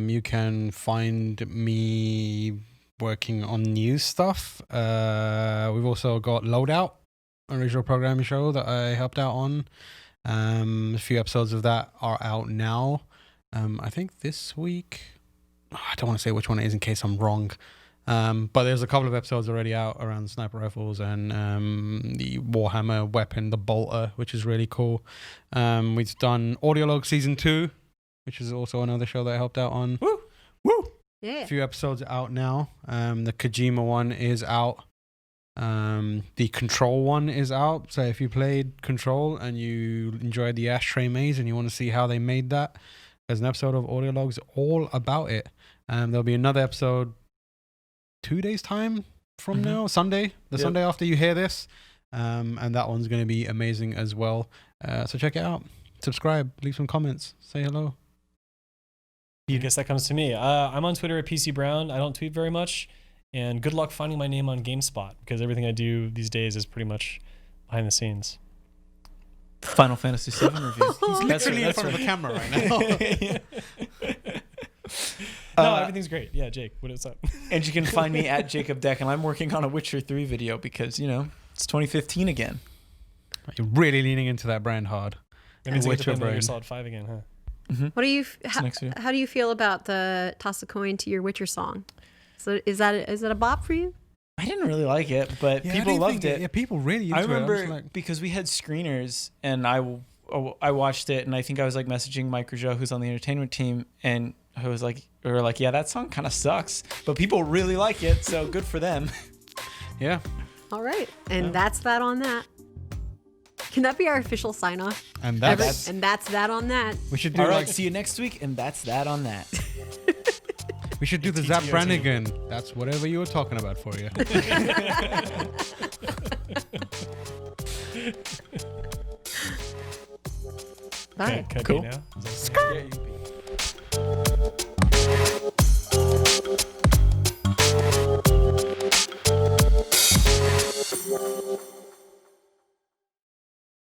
You can find me working on news stuff. We've also got Loadout, an original programming show that I helped out on. A few episodes of that are out now. I think this week, I don't want to say which one it is in case I'm wrong. But there's a couple of episodes already out around sniper rifles and the Warhammer weapon, the Bolter, which is really cool. We've done Audiolog Season 2, which is also another show that I helped out on. Woo! Woo! Yeah. A few episodes out now. The Kojima one is out. The Control one is out. So if you played Control and you enjoyed the Ashtray Maze and you want to see how they made that, there's an episode of Audiologs all about it. There'll be another episode 2 days time from now, Sunday, Sunday after you hear this. And that one's going to be amazing as well. So check it out. Subscribe, leave some comments, say hello. I guess that comes to me. I'm on Twitter at PC Brown. I don't tweet very much. And good luck finding my name on GameSpot because everything I do these days is pretty much behind the scenes. Final Fantasy VII review. That's literally in front of the camera right now. No, everything's great. Yeah, Jake, what's up? And you can find me at Jacob Deck, and I'm working on a Witcher 3 video because, it's 2015 again. You're really leaning into that brand hard. That means I get to Witcher play Metal Gear brand. Solid 5 again, huh? What do you? next year. How do you feel about the toss a coin to your Witcher song? So is that a bop for you? I didn't really like it, but people loved it. Yeah, people really into I it. remember was like, because we had screeners, and I watched it, and I think I was like messaging Mike Rougeau, who's on the entertainment team, and I was like, we were like, yeah, that song kind of sucks, but people really like it, so good for them. yeah. All right, and that's that on that. Can that be our official sign off? And that's And that's that on that. we should do All right, like see you next week, and that's that on that. we should do the Zap Brannigan. That's whatever you were talking about for you. Bye. Can I Cool. be now? Is that- Yeah, you-